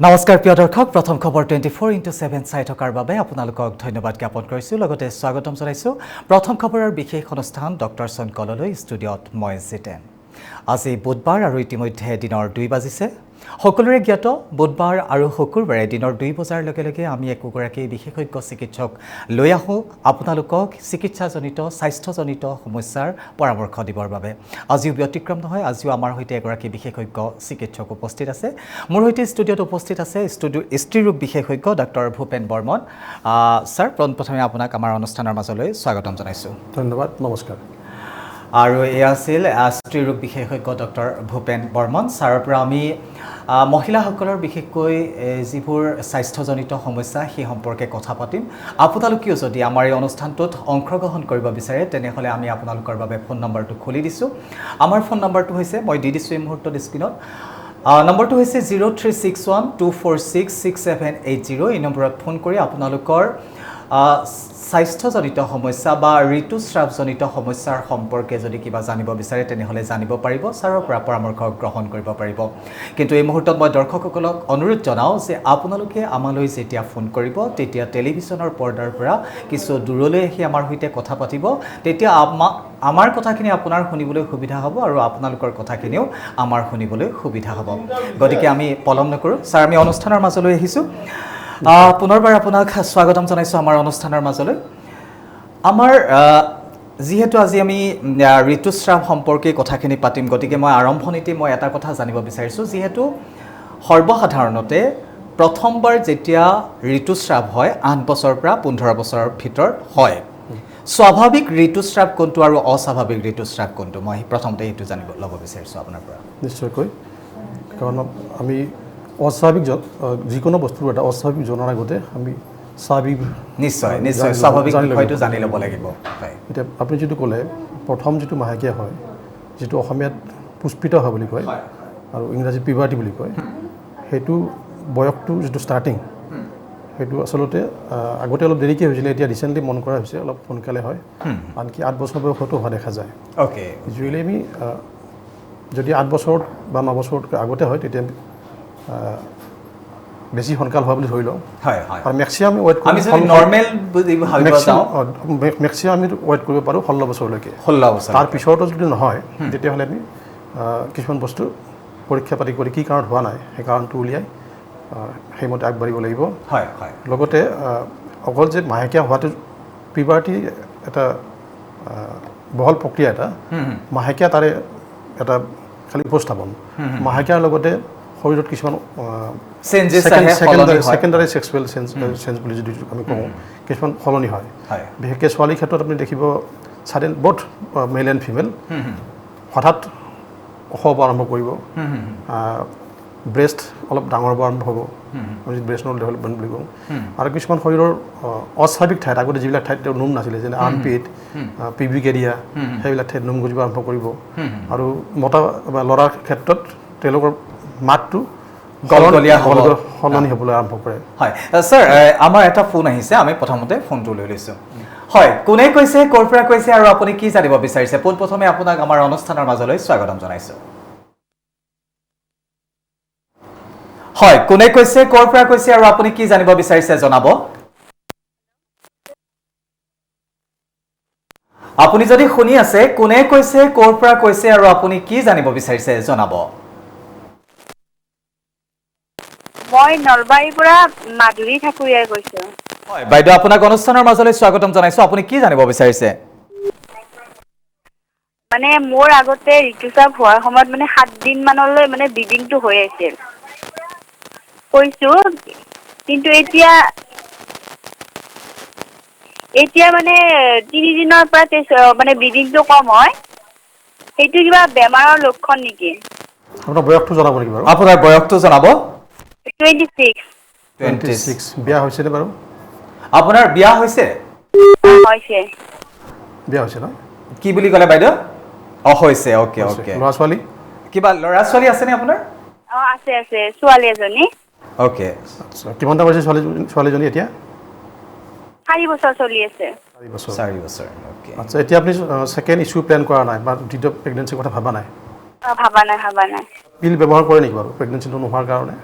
নমস্কাৰ প্ৰিয় দৰ্শক প্ৰথম খবৰ 24x7 চাই থকাৰ বাবে আপোনালোকক ধন্যবাদ জ্ঞাপন কৰিছোঁ লগতে স্বাগতম জনাইছোঁ প্ৰথম খবৰৰ বিশেষ অনুষ্ঠান ডক্টৰ চনকললৈ ষ্টুডিঅ'ত মই জিতেন আজি বুধবাৰ আৰু ইতিমধ্যে দিনৰ 2 বাজিছে সকলোৰে জ্ঞাত বুধবাৰ আৰু শুকুৰবাৰে দিনৰ 2 বজাৰ লগে লগে আমি একোগৰাকী বিশেষজ্ঞ চিকিৎসক লৈ আহোঁ আপোনালোকক চিকিৎসাজনিত স্বাস্থ্যজনিত সমস্যাৰ পৰামৰ্শ দিবৰ বাবে আজিও ব্যতিক্ৰম নহয় আজিও আমাৰ সৈতে এগৰাকী বিশেষজ্ঞ চিকিৎসক উপস্থিত আছে মোৰ সৈতে ষ্টুডিঅ'ত উপস্থিত আছে স্ত্ৰীৰোগ বিশেষজ্ঞ ডক্টৰ ভূপেন বৰ্মন স্যাৰ প্ৰথমে আপোনাক আমাৰ অনুষ্ঠানৰ মাজলৈ স্বাগতম জনাইছোঁ ধন্যবাদ নমস্কাৰ আৰু এয়া আছিল স্ত্ৰীৰোগ বিশেষজ্ঞ ডক্টৰ ভূপেন বৰ্মন ছাৰৰ পৰা আমি মহিলাসকলৰ বিশেষকৈ যিবোৰ স্বাস্থ্যজনিত সমস্যা সেই সম্পৰ্কে কথা পাতিম আপোনালোকেও যদি আমাৰ এই অনুষ্ঠানটোত অংশগ্ৰহণ কৰিব বিচাৰে তেনেহ'লে আমি আপোনালোকৰ বাবে ফোন নম্বৰটো খুলি দিছোঁ আমাৰ ফোন নম্বৰটো হৈছে মই দি দিছোঁ এই মুহূৰ্তত স্ক্ৰীনত নম্বৰটো হৈছে 0361246670 এই নম্বৰত ফোন কৰি আপোনালোকৰ স্বাস্থ্যজনিত সমস্যা বা ঋতুস্ৰাৱজনিত সমস্যাৰ সম্পৰ্কে যদি কিবা জানিব বিচাৰে তেনেহ'লে জানিব পাৰিব ছাৰৰ পৰা পৰামৰ্শ গ্ৰহণ কৰিব পাৰিব কিন্তু এই মুহূৰ্তত মই দৰ্শকসকলক অনুৰোধ জনাওঁ যে আপোনালোকে আমালৈ যেতিয়া ফোন কৰিব তেতিয়া টেলিভিছনৰ পৰ্দাৰ পৰা কিছু দূৰলৈ আহি আমাৰ সৈতে কথা পাতিব তেতিয়া আমাৰ কথাখিনি আপোনাৰ শুনিবলৈ সুবিধা হ'ব আৰু আপোনালোকৰ কথাখিনিও আমাৰ শুনিবলৈ সুবিধা হ'ব গতিকে আমি পলম নকৰোঁ ছাৰ আমি অনুষ্ঠানৰ মাজলৈ আহিছোঁ পুনৰবাৰ আপোনাক স্বাগতম জনাইছোঁ আমাৰ অনুষ্ঠানৰ মাজলৈ আমাৰ যিহেতু আজি আমি ঋতুস্ৰাৱ সম্পৰ্কে কথাখিনি পাতিম গতিকে মই আৰম্ভণিতে মই এটা কথা জানিব বিচাৰিছোঁ যিহেতু সৰ্বসাধাৰণতে প্ৰথমবাৰ যেতিয়া ঋতুস্ৰাৱ হয় 8 বছৰৰ পৰা 15 বছৰৰ ভিতৰত হয় স্বাভাৱিক ঋতুস্ৰাৱ কোনটো আৰু অস্বাভাৱিক ঋতুস্ৰাৱ কোনটো মই প্ৰথমতে এইটো জানিব ল'ব বিচাৰিছোঁ আপোনাৰ পৰা নিশ্চয়কৈ কাৰণ আমি অস্বাভাৱিক যিকোনো বস্তুৰ এটা অস্বাভাৱিক জনাৰ আগতে আমি স্বাভাৱিক নিশ্চয় স্বাভাৱিক বিষয়টো জানি ল'ব লাগিব এতিয়া আপুনি যিটো ক'লে প্ৰথম যিটো মাহেকীয়া হয় যিটো অসমীয়াত পুষ্পিত হয় বুলি কয় আৰু ইংৰাজীত পিউবাৰ্টি বুলি কয় সেইটো বয়সটো যিটো ষ্টাৰ্টিং সেইটো আচলতে আগতে অলপ দেৰিকৈ হৈছিলে এতিয়া ৰিচেণ্টলি মন কৰা হৈছে অলপ সোনকালে হয় আনকি 8 বছৰ বয়সতো হোৱা দেখা যায় অ'কে ইউজুৱেলি আমি যদি 8 বছৰত বা 9 বছৰতকৈ আগতে হয় তেতিয়া বেছি সোনকাল হোৱা বুলি ধৰি লওঁ হয় আৰু মেক্সিমাম ৱেইট আমি যদি নৰ্মেল ভাবিব যাওঁ মেক্সিমাম আমি ৱেইট কৰিব পাৰোঁ 16 বছৰলৈকে 16 বছৰ তাৰ পিছতো যদি নহয় তেতিয়াহ'লে আমি কিছুমান বস্তু পৰীক্ষা পাতি কৰি কি কাৰণত হোৱা নাই সেই কাৰণটো উলিয়াই সেইমতে আগবাঢ়িব লাগিব হয় হয় লগতে অকল যে মাহেকীয়া হোৱাটো পিউবাৰ্টি এটা বহল প্ৰক্ৰিয়া এটা মাহেকীয়া তাৰে এটা খালি উপস্থাপন মাহেকীয়াৰ লগতে শৰীৰত কিছুমান ছেকেণ্ডাৰী ছেক্সুৱেল চেঞ্জ বুলি যদি আমি কওঁ কিছুমান সলনি হয় বিশেষকৈ ছোৱালীৰ ক্ষেত্ৰত আপুনি দেখিব sudden both male and female হঠাৎ ওখ হ'ব আৰম্ভ কৰিব ব্ৰেষ্ট অলপ ডাঙৰ হ'ব আৰম্ভ হ'ব আমি ব্ৰেষ্ট নল ডেভেলপমেণ্ট বুলি কওঁ আৰু কিছুমান শৰীৰৰ অস্বাভাৱিক ঠাইত আগতে যিবিলাক ঠাইত তেওঁ নোম নাছিলে যেনে আৰ্মপিট পিবিক এৰিয়া সেইবিলাক ঠাইত নোম গজিব আৰম্ভ কৰিব আৰু মতা বা ল'ৰাৰ ক্ষেত্ৰত তেওঁলোকৰ মাতটো সলনি হ'বলৈ আৰম্ভ কৰে হয় ছাৰ আমাৰ এটা ফোন আহিছে আমি প্ৰথমতে ফোনটো লৈ লৈছোঁ হয় কোনে কৈছে ক'ৰ পৰা কৈছে আৰু আপুনি কি জানিব বিচাৰিছে পোনপ্ৰথমে আপোনাক আমাৰ অনুষ্ঠানৰ মাজলৈ স্বাগতম জনাইছোঁ হয় কোনে কৈছে ক'ৰ পৰা কৈছে আৰু আপুনি কি জানিব বিচাৰিছে জনাব আপুনি যদি শুনি আছে কোনে কৈছে ক'ৰ পৰা কৈছে আৰু আপুনি কি জানিব বিচাৰিছে জনাব মই নলবাৰীৰ পৰা মাধুৰী ঠাকুৰীয়াই কৈছোঁ হয় বাইদেউ আপোনাক অনুষ্ঠানৰ মাজলৈ স্বাগতম জনাইছোঁ আপুনি কি জানিব বিচাৰিছে মানে মোৰ আগতে ঋতুস্ৰাৱ হোৱাৰ সময়ত মানে 7 দিন মানলৈ মানে ব্লিডিংটো হৈ আছিল কৈছোঁ কিন্তু এতিয়া মানে 3 দিনৰ পৰা মানে ব্লিডিংটো কম হয় সেইটো কিবা বেমাৰৰ লক্ষণ নেকি আপোনাৰ বয়সটো জনাব নেকি বাৰু আপোনাৰ বয়সটো জনাব 26 বিয়া হৈছেনে বাৰু আপোনাৰ বিয়া হৈছে বিয়া হৈছে ন কি বুলি ক'লে বাইদেউ হৈছে অ'কে অ'কে ল'ৰা ছোৱালী কিবা ল'ৰা ছোৱালী আছেনে আপোনাৰ আছে ছোৱালী এজনী অ'কে আচ্ছা কিমানটা বয়সৰ ছোৱালীজনী এতিয়া 4 বছৰ চলি আছে 4 বছৰ অ'কে আচ্ছা এতিয়া আপুনি ছেকেণ্ড ইছ্যু প্লেন কৰা নাই বা দ্বিতীয় প্ৰেগনেঞ্চিৰ কথা ভাবা নাই ভাবা নাই পিল ব্যৱহাৰ কৰে নেকি বাৰু প্ৰেগনেঞ্চিটো নোহোৱাৰ কাৰণে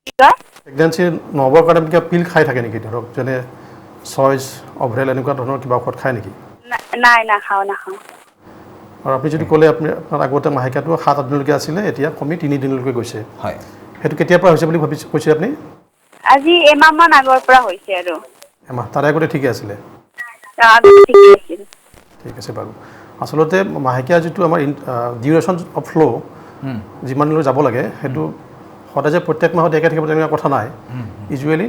কি কয় প্ৰেগনেঞ্চি নহ'বৰ কাৰণে কিবা পিল খাই থাকে নেকি ধৰক যেনে চইচ অভৰেল এনেকুৱা ধৰণৰ কিবা ঔষধ খায় নেকি নাই নাখাওঁ আৰু আপুনি যদি ক'লে আপোনাৰ আগতে মাহেকীয়াটো 7-8 দিনলৈকে আছিলে এতিয়া কমি 3 দিনলৈকে গৈছে হয় সেইটো কেতিয়াৰ পৰা হৈছে বুলি কৈছে আপুনি আজি এমাহমান আগৰ পৰা হৈছে আৰু এমাহ তাৰে আগতে ঠিকে আছিলে আগতে ঠিকেই আছিল ঠিক আছে বাৰু আচলতে মাহেকীয়া যিটো আমাৰ ডিউৰেশ্যন অফ ফ্ল' যিমান দিনলৈ যাব লাগে সেইটো সদায় যে প্ৰত্যেক মাহত একে থাকিব তেনেকুৱা কথা নাই ইউজুৱেলি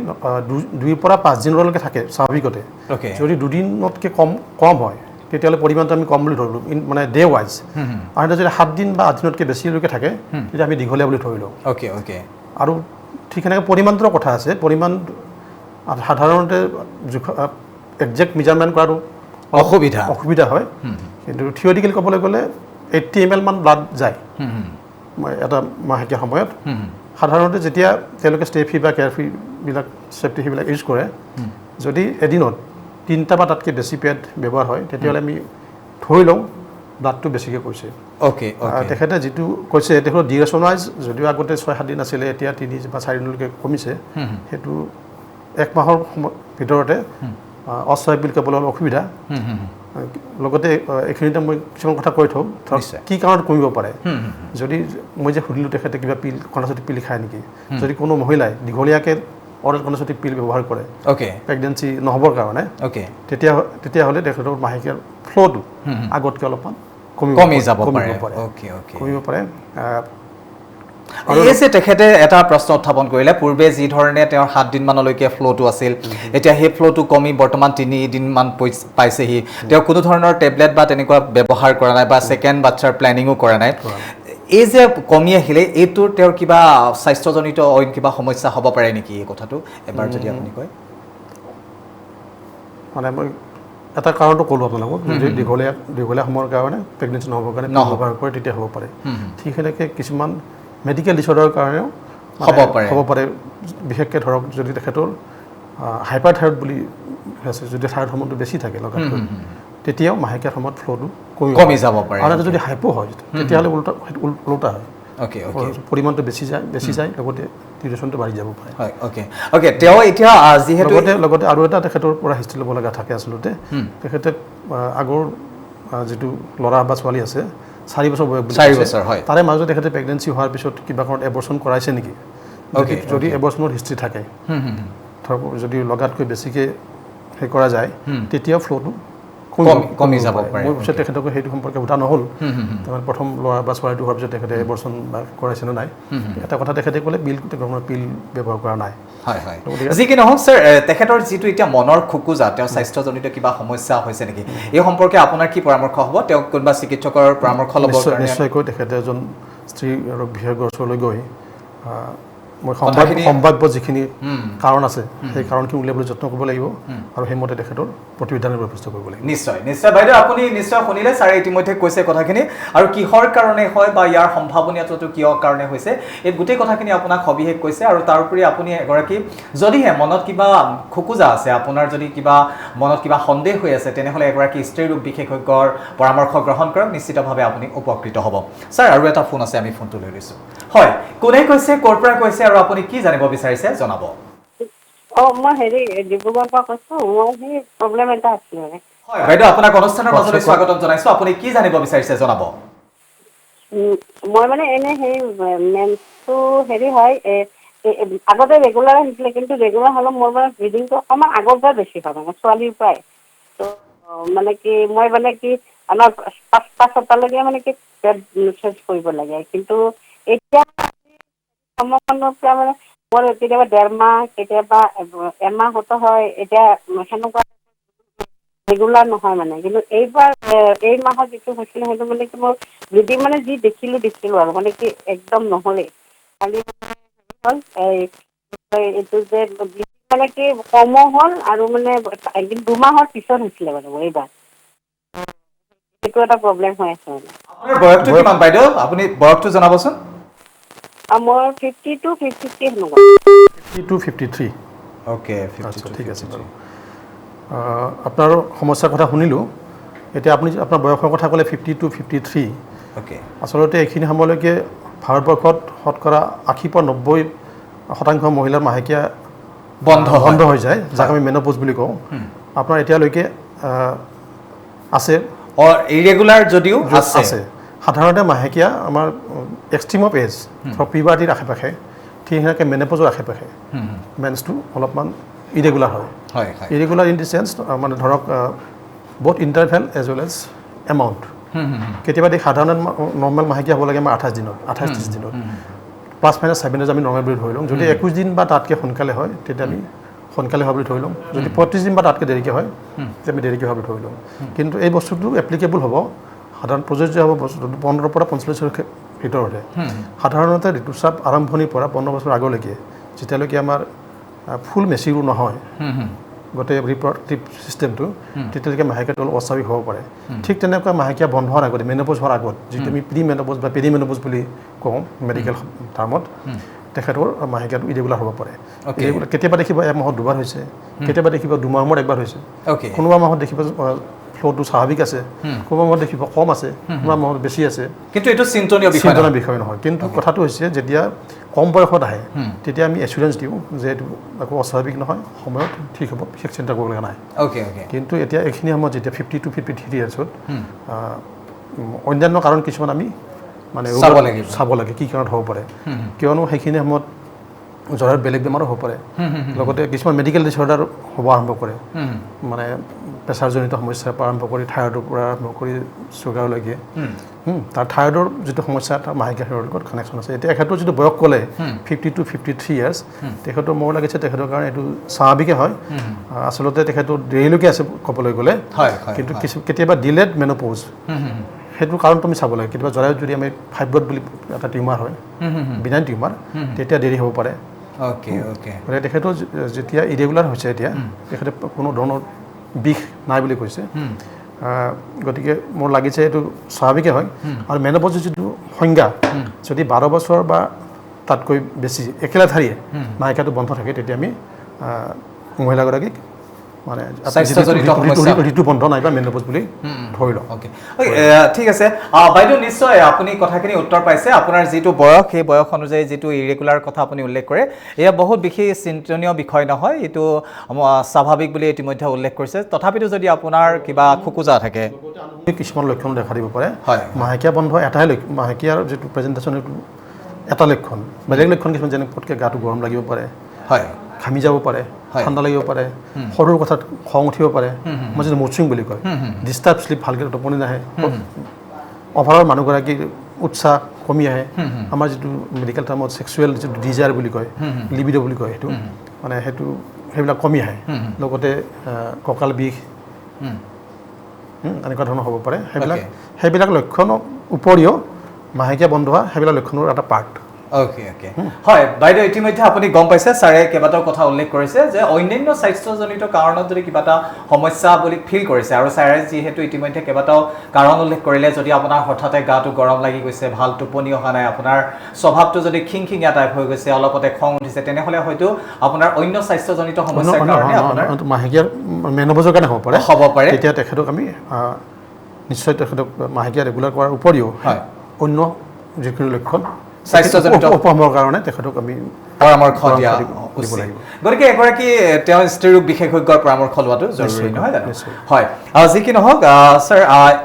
2 পৰা 5 দিনলৈকে থাকে স্বাভাৱিকতে অ'কে যদি 2 দিনতকৈ কম হয় তেতিয়াহ'লে পৰিমাণটো আমি কম বুলি ধৰিলোঁ মানে ডে ৱাইজ আৰু এটা যদি 7 দিন বা 8 দিনতকৈ বেছিলৈকে থাকে তেতিয়া আমি দীঘলীয়া বুলি ধৰিলোঁ অ'কে অ'কে আৰু ঠিক সেনেকৈ পৰিমাণটোৰ কথা আছে পৰিমাণ সাধাৰণতে একজেক্ট মেজাৰমেণ্ট কৰাটো অসুবিধা হয় কিন্তু থিয়ৰিটিকেলি ক'বলৈ গ'লে 80 ml মান ব্লাড যায় এটা মাহেকীয়া সময়ত সাধাৰণতে যেতিয়া তেওঁলোকে ষ্টেফি বা কেয়াৰফ্ৰীবিলাক চেফটি সেইবিলাক ইউজ কৰে যদি এদিনত 3টা বা তাতকৈ বেছি পেড ব্যৱহাৰ হয় তেতিয়াহ'লে আমি ধৰি লওঁ ব্লাডটো বেছিকৈ কৈছে অ'কে তেখেতে যিটো কৈছে তেখেতৰ ডিউৰেশ্যন ৱাইজ যদিও আগতে 6-7 দিন আছিলে এতিয়া 3 বা 4 দিনলৈকে কমিছে সেইটো 1 মাহৰ ভিতৰতে অস্বাভাৱিক বুলি ক'বলৈ অলপ অসুবিধা লগতে এইখিনিতে মই কিছুমান কথা কৈ থওঁ ধৰক কি কাৰণত কমিব পাৰে যদি মই যে সুধিলোঁ তেখেতে কিবা পিল কণাচটি পিল খায় নেকি যদি কোনো মহিলাই দীঘলীয়াকৈ অৰেল কণাচটি পিল ব্যৱহাৰ কৰে অ'কে প্ৰেগনেঞ্চি নহ'বৰ কাৰণে অ'কে তেতিয়াহ'লে তেখেতৰ মাহেকীয়াৰ ফ্ল'টো আগতকৈ অলপমান কমি যাব পাৰে অ'কে অ'কে কমিব পাৰে এই যে তেখেতে এটা প্ৰশ্ন উত্থাপন কৰিলে পূৰ্বে যি ধৰণে তেওঁৰ 7 দিনমানলৈকে ফ্ল'টো আছিল এতিয়া সেই ফ্ল'টো কমি বৰ্তমান 3 দিনমান পাইছেহি তেওঁ কোনো ধৰণৰ টেবলেট বা তেনেকুৱা ব্যৱহাৰ কৰা নাই বা ছেকেণ্ড বাচ্ছাৰ প্লেনিঙো কৰা নাই এই যে কমি আহিলে এইটোৰ তেওঁৰ কিবা স্বাস্থ্যজনিত অইন কিবা সমস্যা হ'ব পাৰে নেকি এই কথাটো এবাৰ যদি আপুনি কয় মানে মই এটা কাৰণটো ক'লোঁ আপোনালোকক যদি দীঘলীয়া সময়ৰ কাৰণে প্ৰেগনেঞ্চি নহ'বৰ কাৰণে ব্যৱহাৰ কৰে তেতিয়া হ'ব পাৰে ঠিক সেনেকৈ কিছুমান মেডিকেল ডিছঅৰ্ডাৰৰ কাৰণেও হ'ব পাৰে বিশেষকৈ ধৰক যদি তেখেতৰ হাইপাৰ থাইৰইড বুলি আছে যদি থাইৰইড হৰম'নটো বেছি থাকে লগাতকৈ তেতিয়াও মাহেকীয়া সময়ত ফ্ল'টো কমি যাব পাৰে আৰু যদি হাইপো হয় তেতিয়াহ'লে ওলোটা হয় অ'কে পৰিমাণটো বেছি যায় লগতে ডিউৰেশ্যনটো বাঢ়ি যাব পাৰে হয় অ'কে তেওঁ এতিয়া যিহেতু লগতে আৰু এটা তেখেতৰ পৰা হিষ্ট্ৰী ল'ব লগা থাকে আচলতে তেখেতে আগৰ যিটো ল'ৰা বা ছোৱালী আছে 4 বছৰ বয়স 4 বছৰ হয় তাৰে মাজত তেখেতে প্ৰেগনেঞ্চি হোৱাৰ পিছত কিবা কাৰণত এবৰ্চন কৰাইছে নেকি যদি এবৰ্চনৰ হিষ্ট্ৰী থাকে ধৰক যদি লগাতকৈ বেছিকৈ সেই কৰা যায় তেতিয়া ফ্ল'টো কমি যাব পাৰে মই পিছত তেখেতক সেইটো সম্পৰ্কে সোধা নহ'ল তাৰমানে প্ৰথম ল'ৰা বা ছোৱালীটো হোৱাৰ পিছত তেখেতে এবৰ্চন বা কৰাইছে নে নাই এটা কথা তেখেতে ক'লে পিল ব্যৱহাৰ কৰা নাই হয় যি কি নহওক ছাৰ তেখেতৰ যিটো এতিয়া মনৰ খোকোজা তেওঁৰ স্বাস্থ্যজনিত কিবা সমস্যা হৈছে নেকি এই সম্পৰ্কে আপোনাৰ কি পৰামৰ্শ হ'ব তেওঁক কোনোবা চিকিৎসকৰ পৰামৰ্শ ল'ব নিশ্চয়কৈ তেখেতে এজন স্ত্ৰী আৰু বিশেষজ্ঞৰ ওচৰলৈ গৈ মই সম্ভাৱ্য যিখিনি কাৰণ আছে সেই কাৰণখিনি উলিয়াবলৈ যত্ন কৰিব লাগিব আৰু সেইমতে তেখেতৰ প্ৰতিবিধানৰ ব্যৱস্থা কৰিব লাগিব নিশ্চয় বাইদেউ আপুনি নিশ্চয় শুনিলে ছাৰে ইতিমধ্যে কৈছে কথাখিনি আৰু কিহৰ কাৰণে হয় বা ইয়াৰ সম্ভাৱনীয়তাটো কিহৰ কাৰণে হৈছে এই গোটেই কথাখিনি আপোনাক সবিশেষ কৈছে আৰু তাৰোপৰি আপুনি এগৰাকী যদিহে মনত কিবা খোকোজা আছে আপোনাৰ যদি কিবা মনত কিবা সন্দেহ হৈ আছে তেনেহ'লে এগৰাকী স্ত্ৰী ৰোগ বিশেষজ্ঞৰ পৰামৰ্শ গ্ৰহণ কৰক নিশ্চিতভাৱে আপুনি উপকৃত হ'ব ছাৰ আৰু এটা ফোন আছে আমি ফোনটো লৈ লৈছোঁ হয় কোনে কৈছে ক'ৰ পৰা কৈছে আৰু আপুনি কি জানিব বিচাৰিছে জনাব মই ডিব্ৰুগড়ৰ পৰা কৈছোঁ মোৰ সেই প্ৰব্লেম এটা আছিল মানে হয় বাইদেউ আপোনাক অনুষ্ঠানৰ মাজলৈ স্বাগতম জনাইছোঁ আপুনি কি জানিব বিচাৰিছে জনাব মই মানে এনে মেন্সটো হয় আগতে ৰেগুলাৰ আহিছিলে কিন্তু ৰেগুলাৰ হ'লেও মোৰ মানে ব্লিডিংটো অকণমান আগৰ পৰা বেছি হয় মানে ছোৱালীৰ পৰাই তো মানে কি মই মানে কি আমাৰ 5-6টালৈকে মানে কি পেড চেঞ্জ কৰিব লাগে কিন্তু এতিয়া সময়খনৰ পৰা মানে মোৰ কেতিয়াবা 1.5 মাহ কেতিয়াবা এমাহতো হয় এতিয়া সেনেকুৱা ৰেগুলাৰ নহয় মানে কিন্তু এইবাৰ এই মাহত যিটো হৈছিলে সেইটো মানে কি মোৰ ব্লিডিং মানে যি দেখিলোঁ আৰু মানে কি একদম নহ'লেই খালি হ'ল এইটো যে মানে কি কমো হ'ল আৰু মানে 2 মাহৰ পিছত হৈছিলে মানে মোৰ এইবাৰ সেইটো এটা প্ৰব্লেম হৈ আছে মানে আপোনাৰ বয়সটো কিমান বাইদেউ আপুনি বয়সটো জনাবচোন মোৰ 52 53 সেনেকুৱা 52-53 অ'কে ঠিক আছে বাৰু আপোনাৰ সমস্যাৰ কথা শুনিলোঁ এতিয়া আপুনি আপোনাৰ বয়সৰ কথা ক'লে 52-53 অ'কে আচলতে এইখিনি সময়লৈকে ভাৰতবৰ্ষত শতকৰা 80-90 শতাংশ মহিলাৰ মাহেকীয়া বন্ধ হৈ যায়, যাক আমি মেন'পজ বুলি কওঁ। আপোনাৰ এতিয়ালৈকে আছে ইৰেগুলাৰ যদিও আছে। সাধাৰণতে মাহেকীয়া আমাৰ এক্সট্ৰিম অফ এজ ধৰক পিবাৰ্টিৰ আশে-পাশে, ঠিক সেনেকৈ মেন'পজৰ আশে-পাশে মেন্সটো অলপমান ইৰেগুলাৰ হয়। ইৰেগুলাৰ ইন দি চেন্স মানে ধৰক বহুত interval as well as amount. কেতিয়াবা সাধাৰণ নৰ্মেল মাহেকীয়া হ'ব লাগে আমাৰ 28-30 দিনত, প্লাছ মাইনাছ 7 ডেজ আমি নৰ্মেল বুলি ধৰি লওঁ। যদি 21 দিন বা তাতকৈ সোনকালে হয় তেতিয়া আমি সোনকালে হোৱা বুলি ধৰি লওঁ। যদি 35 দিন বা তাতকৈ দেৰিকৈ হয় তেতিয়া আমি দেৰিকৈ হোৱা বুলি ধৰি লওঁ। কিন্তু এই বস্তুটো এপ্লিকেবল হ'ব, সাধাৰণ প্ৰযোজ্য হ'ব বস্তুটো 15 পৰা 45 ভিতৰতে। সাধাৰণতে ঋতুস্ৰাৱ আৰম্ভণিৰ পৰা 15 বছৰ আগলৈকে যেতিয়ালৈকে আমাৰ ফুল মেচিউৰ নহয় গোটেই ৰিপ্ৰডাক্টিভ চিষ্টেমটো, তেতিয়ালৈকে মাহেকীয়াটো অলপ অস্বাভাৱিক হ'ব পাৰে। ঠিক তেনেকুৱা মাহেকীয়া বন্ধ হোৱাৰ আগতে, মেন'পজ হোৱাৰ আগত, যিটো আমি প্ৰি মেন'পজ বা পেৰি মেন'পজ বুলি কওঁ মেডিকেল টাৰ্মত, তেখেতৰ মাহেকীয়াটো ইৰেগুলাৰ হ'ব পাৰে। কেতিয়াবা দেখিব এক মাহত দুবাৰ হৈছে, কেতিয়াবা দেখিব দুমাহৰ মূৰত একবাৰ হৈছে, কোনোবা মাহত দেখিব ফ্ল'টো স্বাভাৱিক আছে, কোনোবা মাহত দেখিব কম আছে, কোনোবা মাহত বেছি আছে। কিন্তু এইটো চিন্তনীয় বিষয় নহয়। কিন্তু কথাটো হৈছে যেতিয়া কম বয়সত আহে তেতিয়া আমি এচুৰেঞ্চ দিওঁ যে এইটো একো অস্বাভাৱিক নহয়, সময়ত ঠিক হ'ব, বিশেষ চিন্তা কৰিবলগা নাই। কিন্তু এতিয়া এইখিনি সময়ত যেতিয়া 50 to 53 ইয়াৰ্ছত অন্যান্য কাৰণ কিছুমান আমি মানে চাব লাগে কি কাৰণত হ'ব পাৰে। কিয়নো সেইখিনি সময়ত জ্বৰৰ বেলেগ বেমাৰো হ'ব পাৰে, লগতে কিছুমান মেডিকেল ডিছঅৰ্ডাৰ হ'ব আৰম্ভ কৰে, মানে প্ৰেছাৰজনিত সমস্যাৰ পৰা আৰম্ভ কৰি থাইৰয়ডৰ পৰা আৰম্ভ কৰি চুগাৰলৈকে। তাৰ থাইৰয়ডৰ যিটো সমস্যা তাৰ মাহেকীয়া লগত কানেকশ্যন আছে। এতিয়া এখেতৰ যিটো বয়স ক'লে 50 to 53 ইয়াৰ্ছ, তেখেতৰ মোৰ লাগিছে তেখেতৰ কাৰণে এইটো স্বাভাৱিকে হয়। আচলতে তেখেতৰ দেৰিলৈকে আছে ক'বলৈ গ'লে, কিন্তু কেতিয়াবা ডিলেড মেন'পজ, সেইটো কাৰণটো আমি চাব লাগে। কেতিয়াবা জৰায়ুত যদি আমি ফাইব্ৰইড বুলি এটা টিউমাৰ হয়, বিনাইন টিউমাৰ, তেতিয়া দেৰি হ'ব পাৰে। গতিকে তেখেতৰ যেতিয়া ইৰেগুলাৰ হৈছে, এতিয়া তেখেতে কোনো ধৰণৰ বিষ নাই বুলি কৈছে, গতিকে মোৰ লাগিছে এইটো স্বাভাৱিকে হয়। আৰু মেন'পজৰ যিটো সংজ্ঞা, যদি 12 বছৰ বা তাতকৈ বেছি একেলেঠাৰিয়ে মাহেকীয়াটো বন্ধ থাকে, তেতিয়া আমি মহিলাগৰাকীক মানে ঋতু বন্ধ নাইবা মেন'পজ বুলি ধৰি লওঁ। ঠিক আছে বাইদেউ, নিশ্চয় আপুনি কথাখিনি উত্তৰ পাইছে। আপোনাৰ যিটো বয়স, সেই বয়স অনুযায়ী যিটো ইৰেগুলাৰ কথা আপুনি উল্লেখ কৰে, এয়া বহুত বিশেষ চিন্তনীয় বিষয় নহয়, এইটো স্বাভাৱিক বুলি ইতিমধ্যে উল্লেখ কৰিছে। তথাপিতো যদি আপোনাৰ কিবা খোকোজা থাকে, কিছুমান লক্ষণ দেখা দিব পাৰে। মাহেকীয়া বন্ধ এটাই লক্ষণ, মাহেকীয়াৰ যিটো প্ৰেজেণ্টেশ্যন এইটো এটা লক্ষণ। বেলেগ লক্ষণ কিছুমান যেনে পটকৈ গাটো গৰম লাগিব পাৰে, ঘামি যাব পাৰে, ঠাণ্ডা লাগিব পাৰে, সৰুৰ কথাত খং উঠিব পাৰে, মই যিটো মুড চুইং বুলি কয়, ডিষ্টাৰ্ব শ্লিপ, ভালকৈ টোপনি নাহে, অভাৰৰ মানুহগৰাকীৰ উৎসাহ কমি আহে, আমাৰ যিটো মেডিকেল টাৰ্মত ছেক্সুৱেল যিটো ডিজায়াৰ বুলি কয়, লিবিডো বুলি কয়, সেইটো মানে সেইবিলাক কমি আহে, লগতে কঁকাল বিষ এনেকুৱা ধৰণৰ হ'ব পাৰে। সেইবিলাক লক্ষণৰ উপৰিও মাহেকীয়া বন্ধ হোৱা সেইবিলাক লক্ষণৰ এটা পাৰ্ট। হয় বাইদেউ, ইতিমধ্যে আপুনি গম পাইছে, ছাৰে কেইবাটাও কথা উল্লেখ কৰিছে যে অন্যান্য স্বাস্থ্যজনিত কাৰণত যদি কিবা এটা সমস্যা বুলি ফিল কৰিছে, আৰু ছাৰে যিহেতু ইতিমধ্যে কেইবাটাও কাৰণ উল্লেখ কৰিলে, যদি আপোনাৰ হঠাতে গাটো গৰম লাগি গৈছে, ভাল টোপনি অহা নাই, আপোনাৰ স্বভাৱটো যদি খিংখিঙীয়া টাইপ হৈ গৈছে, অলপতে খং উঠিছে, তেনেহ'লে হয়তো আপোনাৰ অন্য স্বাস্থ্যজনিত সমস্যাৰ কাৰণে আপোনাৰ মাহেকীয়াৰ মেন'পজৰ কাৰণে হ'ব পাৰে। তেতিয়া তেখেতক আমি নিশ্চয় তেখেতক মাহেকীয়া ৰেগুলাৰ কৰাৰ উপৰিও অন্য যিকোনো লক্ষণ স্বাস্থ্যজনিত উপশমৰ কাৰণে তেখেতক আমি পৰামৰ্শ দিয়া উচিত। গতিকে এগৰাকী তেওঁ স্ত্ৰীৰোগ বিশেষজ্ঞৰ পৰামৰ্শ লোৱাটো জৰুৰী, নহয় জানো? হয়, যি কি নহওক ছাৰ,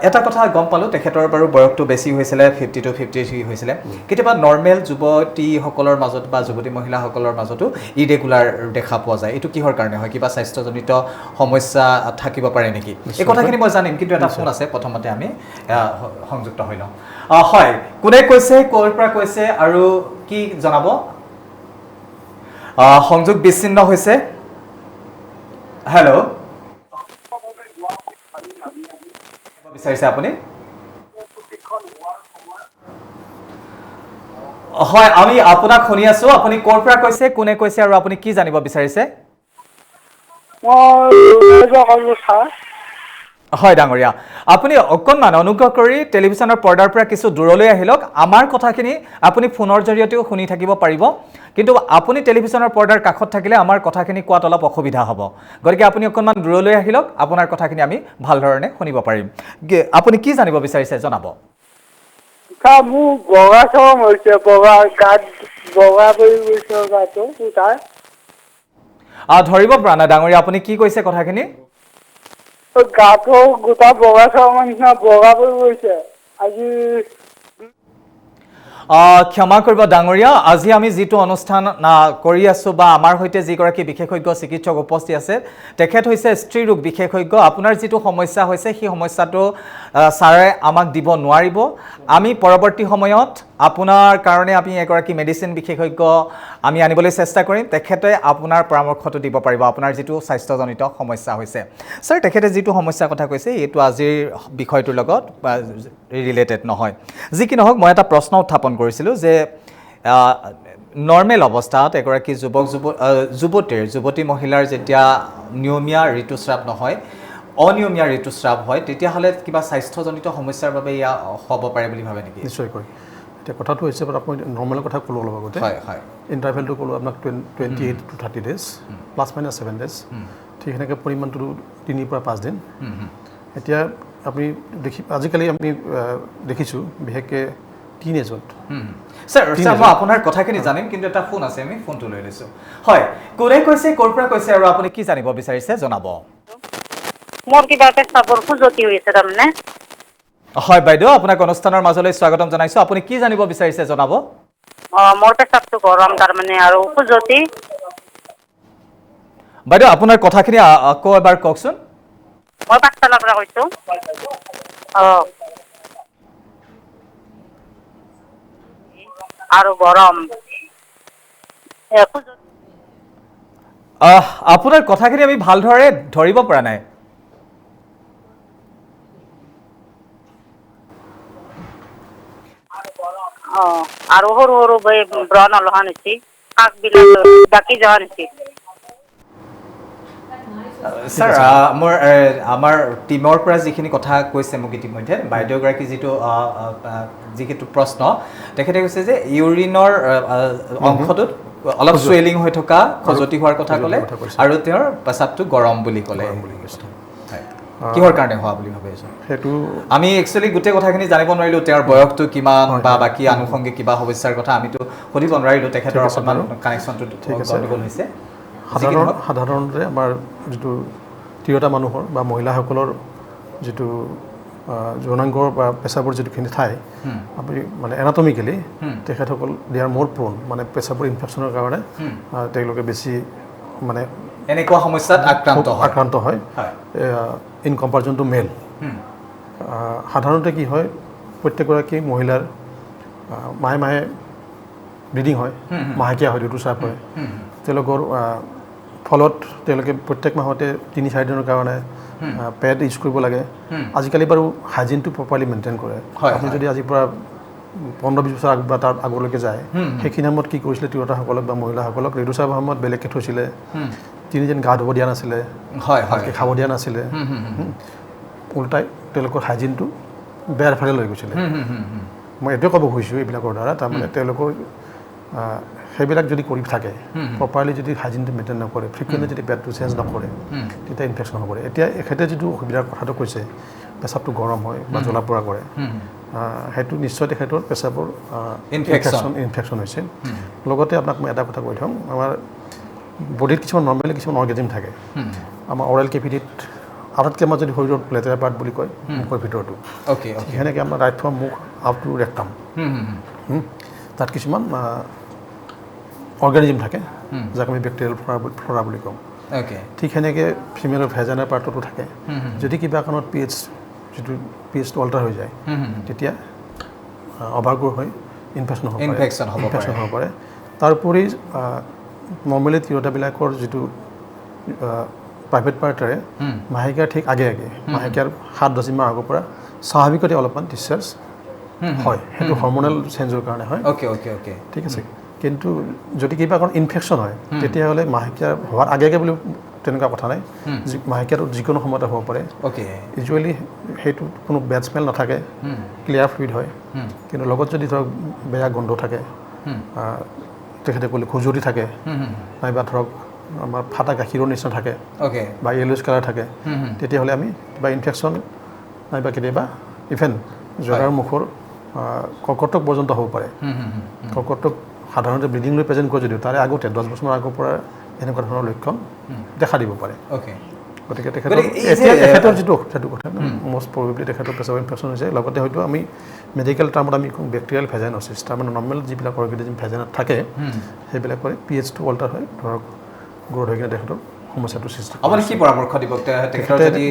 এটা কথা গম পালোঁ, তেখেতৰ বাৰু বয়সটো বেছি হৈছিলে, 50 to 53 হৈছিলে। কেতিয়াবা নৰ্মেল যুৱতীসকলৰ মাজত বা যুৱতী মহিলাসকলৰ মাজতো ইৰেগুলাৰ দেখা পোৱা যায়। এইটো কিহৰ কাৰণে হয়? কিবা স্বাস্থ্যজনিত সমস্যা থাকিব পাৰে নেকি? এই কথাখিনি মই জানিম, কিন্তু এটা ফোন আছে, প্ৰথমতে আমি সংযুক্ত হৈ লওঁ। হয়, কোনে কৈছে, ক'ৰ পৰা কৈছে আৰু কি জনাব? সংযোগ বিচ্ছিন্ন হৈছে। হেল্ল', বিচাৰিছে আপুনি? হয়, আমি আপোনাক শুনি আছো। আপুনি ক'ৰ পৰা কৈছে, কোনে কৈছে আৰু আপুনি কি জানিব বিচাৰিছে? হয় ডাঙৰীয়া, আপুনি অকণমান অনুগ্ৰহ কৰি টেলিভিশ্যনৰ পৰ্দাৰ পৰা কিছু দূৰলৈ আহি লওক। আমাৰ কথাখিনি আপুনি ফোনৰ জৰিয়তেও শুনি থাকিব পাৰিব, কিন্তু আপুনি টেলিভিশ্যনৰ পৰ্দাৰ কাষত থাকিলে আমাৰ কথাখিনি কোৱাত অলপ অসুবিধা হ'ব। গতিকে আপুনি অকণমান দূৰলৈ আহি লওক, আপোনাৰ কথাখিনি আমি ভাল ধৰণে শুনিব পাৰিম। আপুনি কি জানিব বিচাৰিছে জনাব। মোৰ বগা চৰম হৈছে, বগা গাত বগা পৰি গৈছে গাটো তাৰ। ধৰিব পৰা নাই ডাঙৰীয়া, আপুনি কি কৈছে কথাখিনি? গাটো গোটা বগা চৰমৰ নিচিনা বগা পৰি গৈছে আজি। ক্ষমা কৰিব ডাঙৰীয়া, আজি আমি যিটো অনুষ্ঠান কৰি আছোঁ বা আমাৰ সৈতে যিগৰাকী বিশেষজ্ঞ চিকিৎসক উপস্থিত আছে তেখেত হৈছে স্ত্ৰী ৰোগ বিশেষজ্ঞ। আপোনাৰ যিটো সমস্যা হৈছে সেই সমস্যাটো ছাৰে আমাক দিব নোৱাৰিব। আমি পৰৱৰ্তী সময়ত আপোনাৰ কাৰণে আমি এগৰাকী মেডিচিন বিশেষজ্ঞ আমি আনিবলৈ চেষ্টা কৰিম, তেখেতে আপোনাৰ পৰামৰ্শটো দিব পাৰিব আপোনাৰ যিটো স্বাস্থ্যজনিত সমস্যা হৈছে। ছাৰ, তেখেতে যিটো সমস্যাৰ কথা কৈছে এইটো আজিৰ বিষয়টোৰ লগত ৰিলেটেড নহয়। যি কি নহওক, মই এটা প্ৰশ্ন উত্থাপন কৰিছিলোঁ যে নৰ্মেল অৱস্থাত এগৰাকী যুৱতী মহিলাৰ যেতিয়া নিয়মীয়া ঋতুস্ৰাৱ নহয়, অনিয়মীয়া ঋতুস্ৰাৱ হয়, তেতিয়াহ'লে কিবা স্বাস্থ্যজনিত সমস্যাৰ বাবে ইয়া হ'ব পাৰে বুলি ভাবে নেকি? নিশ্চয়কৈ। এতিয়া কথাটো হৈছে আপোনাক মই নৰ্মেলৰ কথা ক'লোঁ অলপ আগতে। হয় হয়। ইণ্টাৰভেলটো ক'লোঁ আপোনাক 28 to 30 days, plus minus 7 days. ঠিক সেনেকৈ পৰিমাণটো 3 পৰা 5 দিন। এতিয়া আপুনি আজিকালি আমি দেখিছোঁ বিশেষকৈ টিনেজত। ছাৰ, মই আপোনাৰ কথাখিনি জানিম, কিন্তু এটা ফোন আছে, আমি ফোনটো লৈ লৈছোঁ। হয়, কোনে কৈছে, ক'ৰ পৰা কৈছে আৰু আপুনি কি জানিব বিচাৰিছে জনাব। মোৰ কিবা পেচাবৰ খুজতি হৈছে তাৰমানে। হয় বাইদেউ, আপোনাক অনুষ্ঠানৰ মাজলৈ স্বাগতম জনাইছোঁ। আপুনি কি জানিব বিচাৰিছে জনাব। মোৰ পেচাবটো গৰম তাৰমানে আৰু খুজতি। বাইদেউ, আপোনাৰ কথাখিনি আকৌ এবাৰ কওকচোন। মই পাঠশালাৰ পৰা কৈছোঁ। আৰু গৰম। আপোনাৰ কথাখিনি আমি ভালদৰে ধৰিব পৰা নাই। আৰু সৰু সৰু ব্ৰণ অলপমান হৈছে, শাকবিলাক ডাকি যোৱা হৈছে। ছাৰ, আমাৰ টীমৰ পৰা যিখিনি কথা কৈছে মোক ইতিমধ্যে, বাইদেউগৰাকী যিটো প্ৰশ্ন, তেখেতে কৈছে যে ইউৰিনৰ অংশটোত অলপ চুৱেলিং হৈ থকা, খজুৱতি হোৱাৰ কথা ক'লে, আৰু তেওঁৰ পেচাবটো গৰম বুলি ক'লে। কিহৰ কাৰণে হোৱা বুলি ভাবে? সেইটো আমি একচুৱেলি গোটেই কথাখিনি জানিব নোৱাৰিলোঁ, তেওঁৰ বয়সটো কিমান বা বাকী আনুষংগিক কিবা সমস্যাৰ কথা আমিতো সুধিব নোৱাৰিলোঁ, তেখেতৰ অকণমান কানেকশ্যনটো গণ্ডগোল হৈছে। সাধাৰণতে আমাৰ যিটো তিৰোতা মানুহৰ বা মহিলাসকলৰ যিটো যৌনাংগৰ বা পেচাবৰ যিটোখিনি ঠাই, আপুনি মানে এনাটমিকেলি তেখেতসকল দে আৰ মোৰ প্ৰোন, মানে পেচাবৰ ইনফেকশ্যনৰ কাৰণে তেওঁলোকে বেছি মানে এনেকুৱা সমস্যাত আক্ৰান্ত হয় ইন কম্পাৰিজন টু মেল। সাধাৰণতে কি হয়, প্ৰত্যেকগৰাকী মহিলাৰ মাহে মাহে ব্লিডিং হয়, মাহেকীয়া হয়, ঋতুস্ৰাৱ হয়। তেওঁলোকৰ ফলত তেওঁলোকে প্ৰত্যেক মাহতে 3-4 দিনৰ কাৰণে পেড ইউজ কৰিব লাগে। আজিকালি বাৰু হাইজিনটো প্ৰপাৰলি মেইনটেইন কৰে। আপুনি যদি আজিৰ পৰা 15-20 বছৰ বা তাৰ আগলৈকে যায়, সেইখিনি সময়ত কি কৰিছিলে তিৰোতাসকলক বা মহিলাসকলক ঋতুস্ৰাৱৰ সময়ত বেলেগকৈ থৈছিলে, তিনিদিন গা ধুব দিয়া নাছিলে, ভালকৈ খাব দিয়া নাছিলে, উল্টাই তেওঁলোকৰ হাইজিনটো বেয়াৰ ফালে লৈ গৈছিলে। মই এইটোৱে ক'ব খুজিছোঁ এইবিলাকৰ দ্বাৰা, তাৰমানে তেওঁলোকৰ সেইবিলাক যদি কৰি থাকে, প্ৰপাৰলি যদি হাইজিনটো মেইনটেইন নকৰে, ফ্ৰিকুৱেণ্টলি যদি পেডটো চেঞ্জ নকৰে, তেতিয়া ইনফেকশ্যন হ'ব পাৰে। এতিয়া এখেতে যিটো অসুবিধাৰ কথাটো কৈছে, পেচাবটো গৰম হয় বা জ্বলা পোৰা কৰে, সেইটো নিশ্চয় তেখেতৰ পেচাবৰ ইনফেকশ্যন হৈছে। লগতে আপোনাক মই এটা কথা কৈ থওঁ, আমাৰ বডিত কিছুমান নৰ্মেলি কিছুমান অৰ্গেনিজম থাকে। আমাৰ অৰেল কেভিটিত আটাইতকৈ আমাৰ যদি শৰীৰৰ লেতেৰা পাৰ্ট বুলি কয় মুখৰ ভিতৰতো, সেনেকৈ আমাৰ ৰাইট ফ্ৰম মুখ আপ টু ৰেক্টাম, তাত কিছুমান অৰ্গেনিজম থাকে, যাক আমি বেক্টেৰিয়েল ফ্ল'ৰা বুলি কওঁ। ঠিক সেনেকৈ ফিমেলৰ ভেজাইনাৰ পাৰ্টতো থাকে। যদি কিবা কাৰণত পিএইচটো অল্টাৰ হৈ যায়, তেতিয়া অভাৰগ্ৰ হৈ ইনফেকশ্যন হ'ব পাৰে। তাৰোপৰি নৰ্মেলি তিৰোতাবিলাকৰ যিটো প্ৰাইভেট পাৰ্টাৰে মাহেকীয়াৰ ঠিক আগে মাহেকীয়াৰ 7-10 মাহ আগৰ পৰা স্বাভাৱিকতে অলপমান ডিছচাৰ্জ হয়, সেইটো হৰমনেল চেঞ্জৰ কাৰণে হয়। ঠিক আছে, কিন্তু যদি কিবা কাৰণ ইনফেকশ্যন হয়, তেতিয়াহ'লে মাহেকীয়া হোৱাৰ আগে বুলি তেনেকুৱা কথা নাই, মাহেকীয়াটো যিকোনো সময়তে হ'ব পাৰে। ইউজুৱেলি সেইটো কোনো বেড স্মেল নাথাকে, ক্লিয়াৰ ফ্লুইড হয়, কিন্তু লগত যদি ধৰক বেয়া গোন্ধ থাকে, তেখেতে ক'লে খজুৱতি থাকে, নাইবা ধৰক আমাৰ ফাটা গাখীৰৰ নিচিনা থাকে বা য়েল'ইছ কালাৰ থাকে, তেতিয়াহ'লে আমি কিবা ইনফেকশ্যন নাইবা কেতিয়াবা ইভেন জৰাৰ মুখৰ কৰ্কটক পৰ্যন্ত হ'ব পাৰে কৰ্কটক সাধাৰণতে ব্লিডিং লৈ প্ৰেজেণ্ট কৰে যদিও তাৰে আগতে 10 বছৰমান আগৰ পৰা এনেকুৱা ধৰণৰ লক্ষণ দেখা দিব পাৰে ওকে গতিকে তেখেতৰ যিটো সেইটো কথা মষ্ট প্ৰবেবলি তেখেতৰ পেছাব ইনফেকশ্যন হৈছে লগতে হয়তো আমি মেডিকেল টাৰ্মত আমি বেক্টেৰিয়েল ভেজাইন'চিছ তাৰমানে নৰ্মেল যিবিলাক অৰ্গেনিজম ভেজাইনত থাকে সেইবিলাকৰ পিএইচটো অল্টাৰ হয় ধৰক গ্ৰ'থ হৈ কিনে তেখেতৰ সমস্যাটো সৃষ্টি আপুনি কি পৰামৰ্শ দিব তেখেতৰ যদি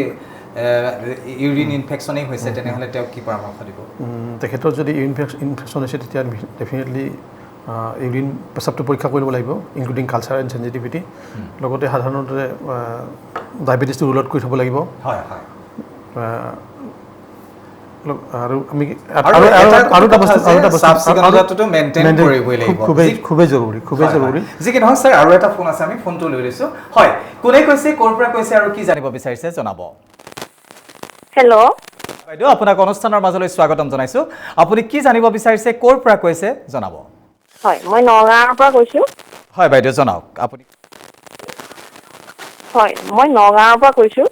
ইউৰিন ইনফেকশ্যনেই হৈছে তেনেহ'লে তেওঁক কি পৰামৰ্শ দিব তেখেতৰ যদি ইনফেকশ্যন হৈছে তেতিয়া ডেফিনেটলি ইউৰিন পেচাবটো পৰীক্ষা কৰিব লাগিব ইনক্লুডিং কালচাৰ এণ্ড চেঞ্চিটিভিটি লগতে সাধাৰণতে ডায়েবেটিছটো ৰুল আউট কৰি থ'ব লাগিব হয় হয় আৰু আমি খুবেই জৰুৰী যি কি নহওক ছাৰ আৰু এটা ফোন আছে আমি ফোনটো লৈ লৈছোঁ হয় কোনে কৈছে ক'ৰ পৰা কৈছে আৰু কি জানিব বিচাৰিছে জনাব হেল্ল' বাইদেউ আপোনাক অনুষ্ঠানৰ মাজলৈ স্বাগতম জনাইছোঁ আপুনি কি জানিব বিচাৰিছে ক'ৰ পৰা কৈছে জনাব হয় মই নগাঁৱৰ পৰা কৈছোঁ হয় বাইদেউ জনাওক আপুনি হয় মই নগাঁৱৰ পৰা কৈছোঁ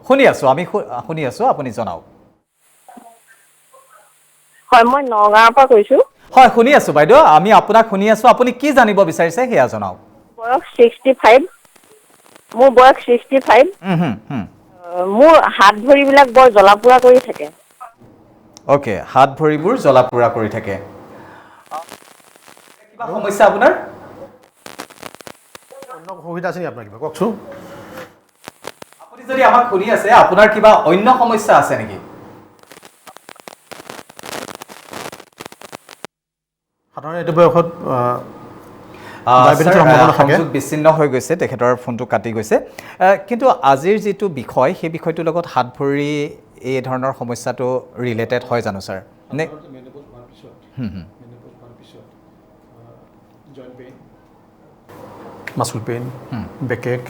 শুনি আছোঁ আমি শুনি আছোঁ আপুনি জনাওক হয় মই নগাঁৱৰ পৰা কৈছোঁ হয় শুনি আছোঁ বাইদেউ আমি আপোনাক শুনি আছোঁ আপুনি কি জানিব বিচাৰিছে সেয়া জনাওক বয়স 65 মোৰ বয়স 65 মোৰ হাত ভৰিবিলাক বৰ জ্বলা পোৰা কৰি থাকে অ'কে হাত ভৰিবোৰ জ্বলা পোৰা কৰি থাকে কিবা সমস্যা আপোনাৰ অন্য সুবিধা আছে নেকি আপোনাৰ কিবা কওকচোন আপুনি যদি আমাক শুনি আছে আপোনাৰ কিবা অন্য সমস্যা আছে নেকি সাধাৰণতে এইটো বয়সত সংযোগ বিচ্ছিন্ন হৈ গৈছে তেখেতৰ ফোনটো কাটি গৈছে কিন্তু আজিৰ যিটো বিষয় সেই বিষয়টোৰ লগত হাত ভৰি এই ধৰণৰ সমস্যাটো ৰিলেটেড হয় জানো ছাৰ নে মাচুল পেইন বেকেক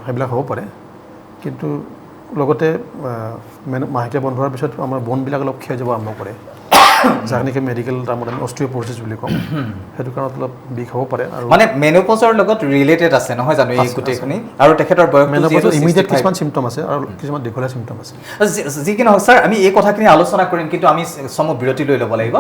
সেইবিলাক হ'ব পাৰে কিন্তু লগতে মাহেকীয়া বন্ধ হোৱাৰ পিছত আমাৰ বনবিলাক অলপ ক্ষয় যাব আৰম্ভ কৰে যাক নেকি মেডিকেল টাৰ্মত আমি অষ্ট্ৰিঅ'প'ৰচিছ বুলি কওঁ সেইটো কাৰণত অলপ বিষ হ'ব পাৰে আৰু মানে মেনোপজৰ লগত ৰিলেটেড আছে নহয় জানো এই গোটেইখিনি আৰু তেখেতৰ মেনোপজৰ ইমিডিয়েট কিছুমান চিমটম আছে আৰু কিছুমান দীঘলীয়া চিমটম আছে যি কি নহওক ছাৰ আমি এই কথাখিনি আলোচনা কৰিম কিন্তু আমি চমু বিৰতি লৈ ল'ব লাগিব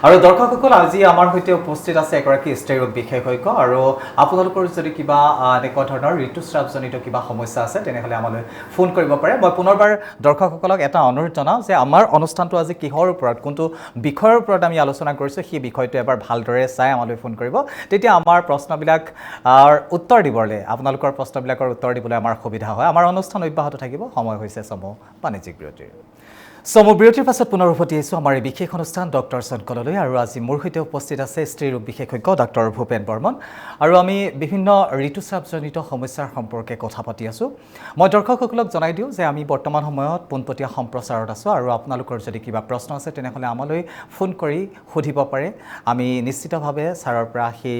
আৰু দৰ্শকসকল আজি আমাৰ সৈতে উপস্থিত আছে এগৰাকী স্ত্ৰী ৰোগ বিশেষজ্ঞ আৰু আপোনালোকৰ যদি কিবা এনেকুৱা ধৰণৰ ঋতুস্ৰাৱজনিত কিবা সমস্যা আছে তেনেহ'লে আমালৈ ফোন কৰিব পাৰে মই পুনৰবাৰ দৰ্শকসকলক এটা অনুৰোধ জনাওঁ যে আমাৰ অনুষ্ঠানটো আজি কিহৰ ওপৰত কোনটো বিষয়ৰ ওপৰত আমি আলোচনা কৰিছোঁ সেই বিষয়টো এবাৰ ভালদৰে চাই আমালৈ ফোন কৰিব তেতিয়া আমাৰ প্ৰশ্নবিলাক উত্তৰ দিবলৈ আপোনালোকৰ প্ৰশ্নবিলাকৰ উত্তৰ দিবলৈ আমাৰ সুবিধা হয় আমাৰ অনুষ্ঠান অব্যাহত থাকিব সময় হৈছে চমু বাণিজ্যিক বিৰতিৰ চমু বিৰতিৰ পাছত পুনৰ উভতি আহিছোঁ আমাৰ এই বিশেষ অনুষ্ঠান ডক্টৰ চনকললৈ আৰু আজি মোৰ সৈতে উপস্থিত আছে স্ত্ৰী ৰোগ বিশেষজ্ঞ ডক্টৰ ভূপেন বৰ্মন আৰু আমি বিভিন্ন ঋতুস্ৰাৱজনিত সমস্যাৰ সম্পৰ্কে কথা পাতি আছোঁ মই দৰ্শকসকলক জনাই দিওঁ যে আমি বৰ্তমান সময়ত পোনপটীয়া সম্প্ৰচাৰত আছোঁ আৰু আপোনালোকৰ যদি কিবা প্ৰশ্ন আছে তেনেহ'লে আমালৈ ফোন কৰি সুধিব পাৰে আমি নিশ্চিতভাৱে ছাৰৰ পৰা সেই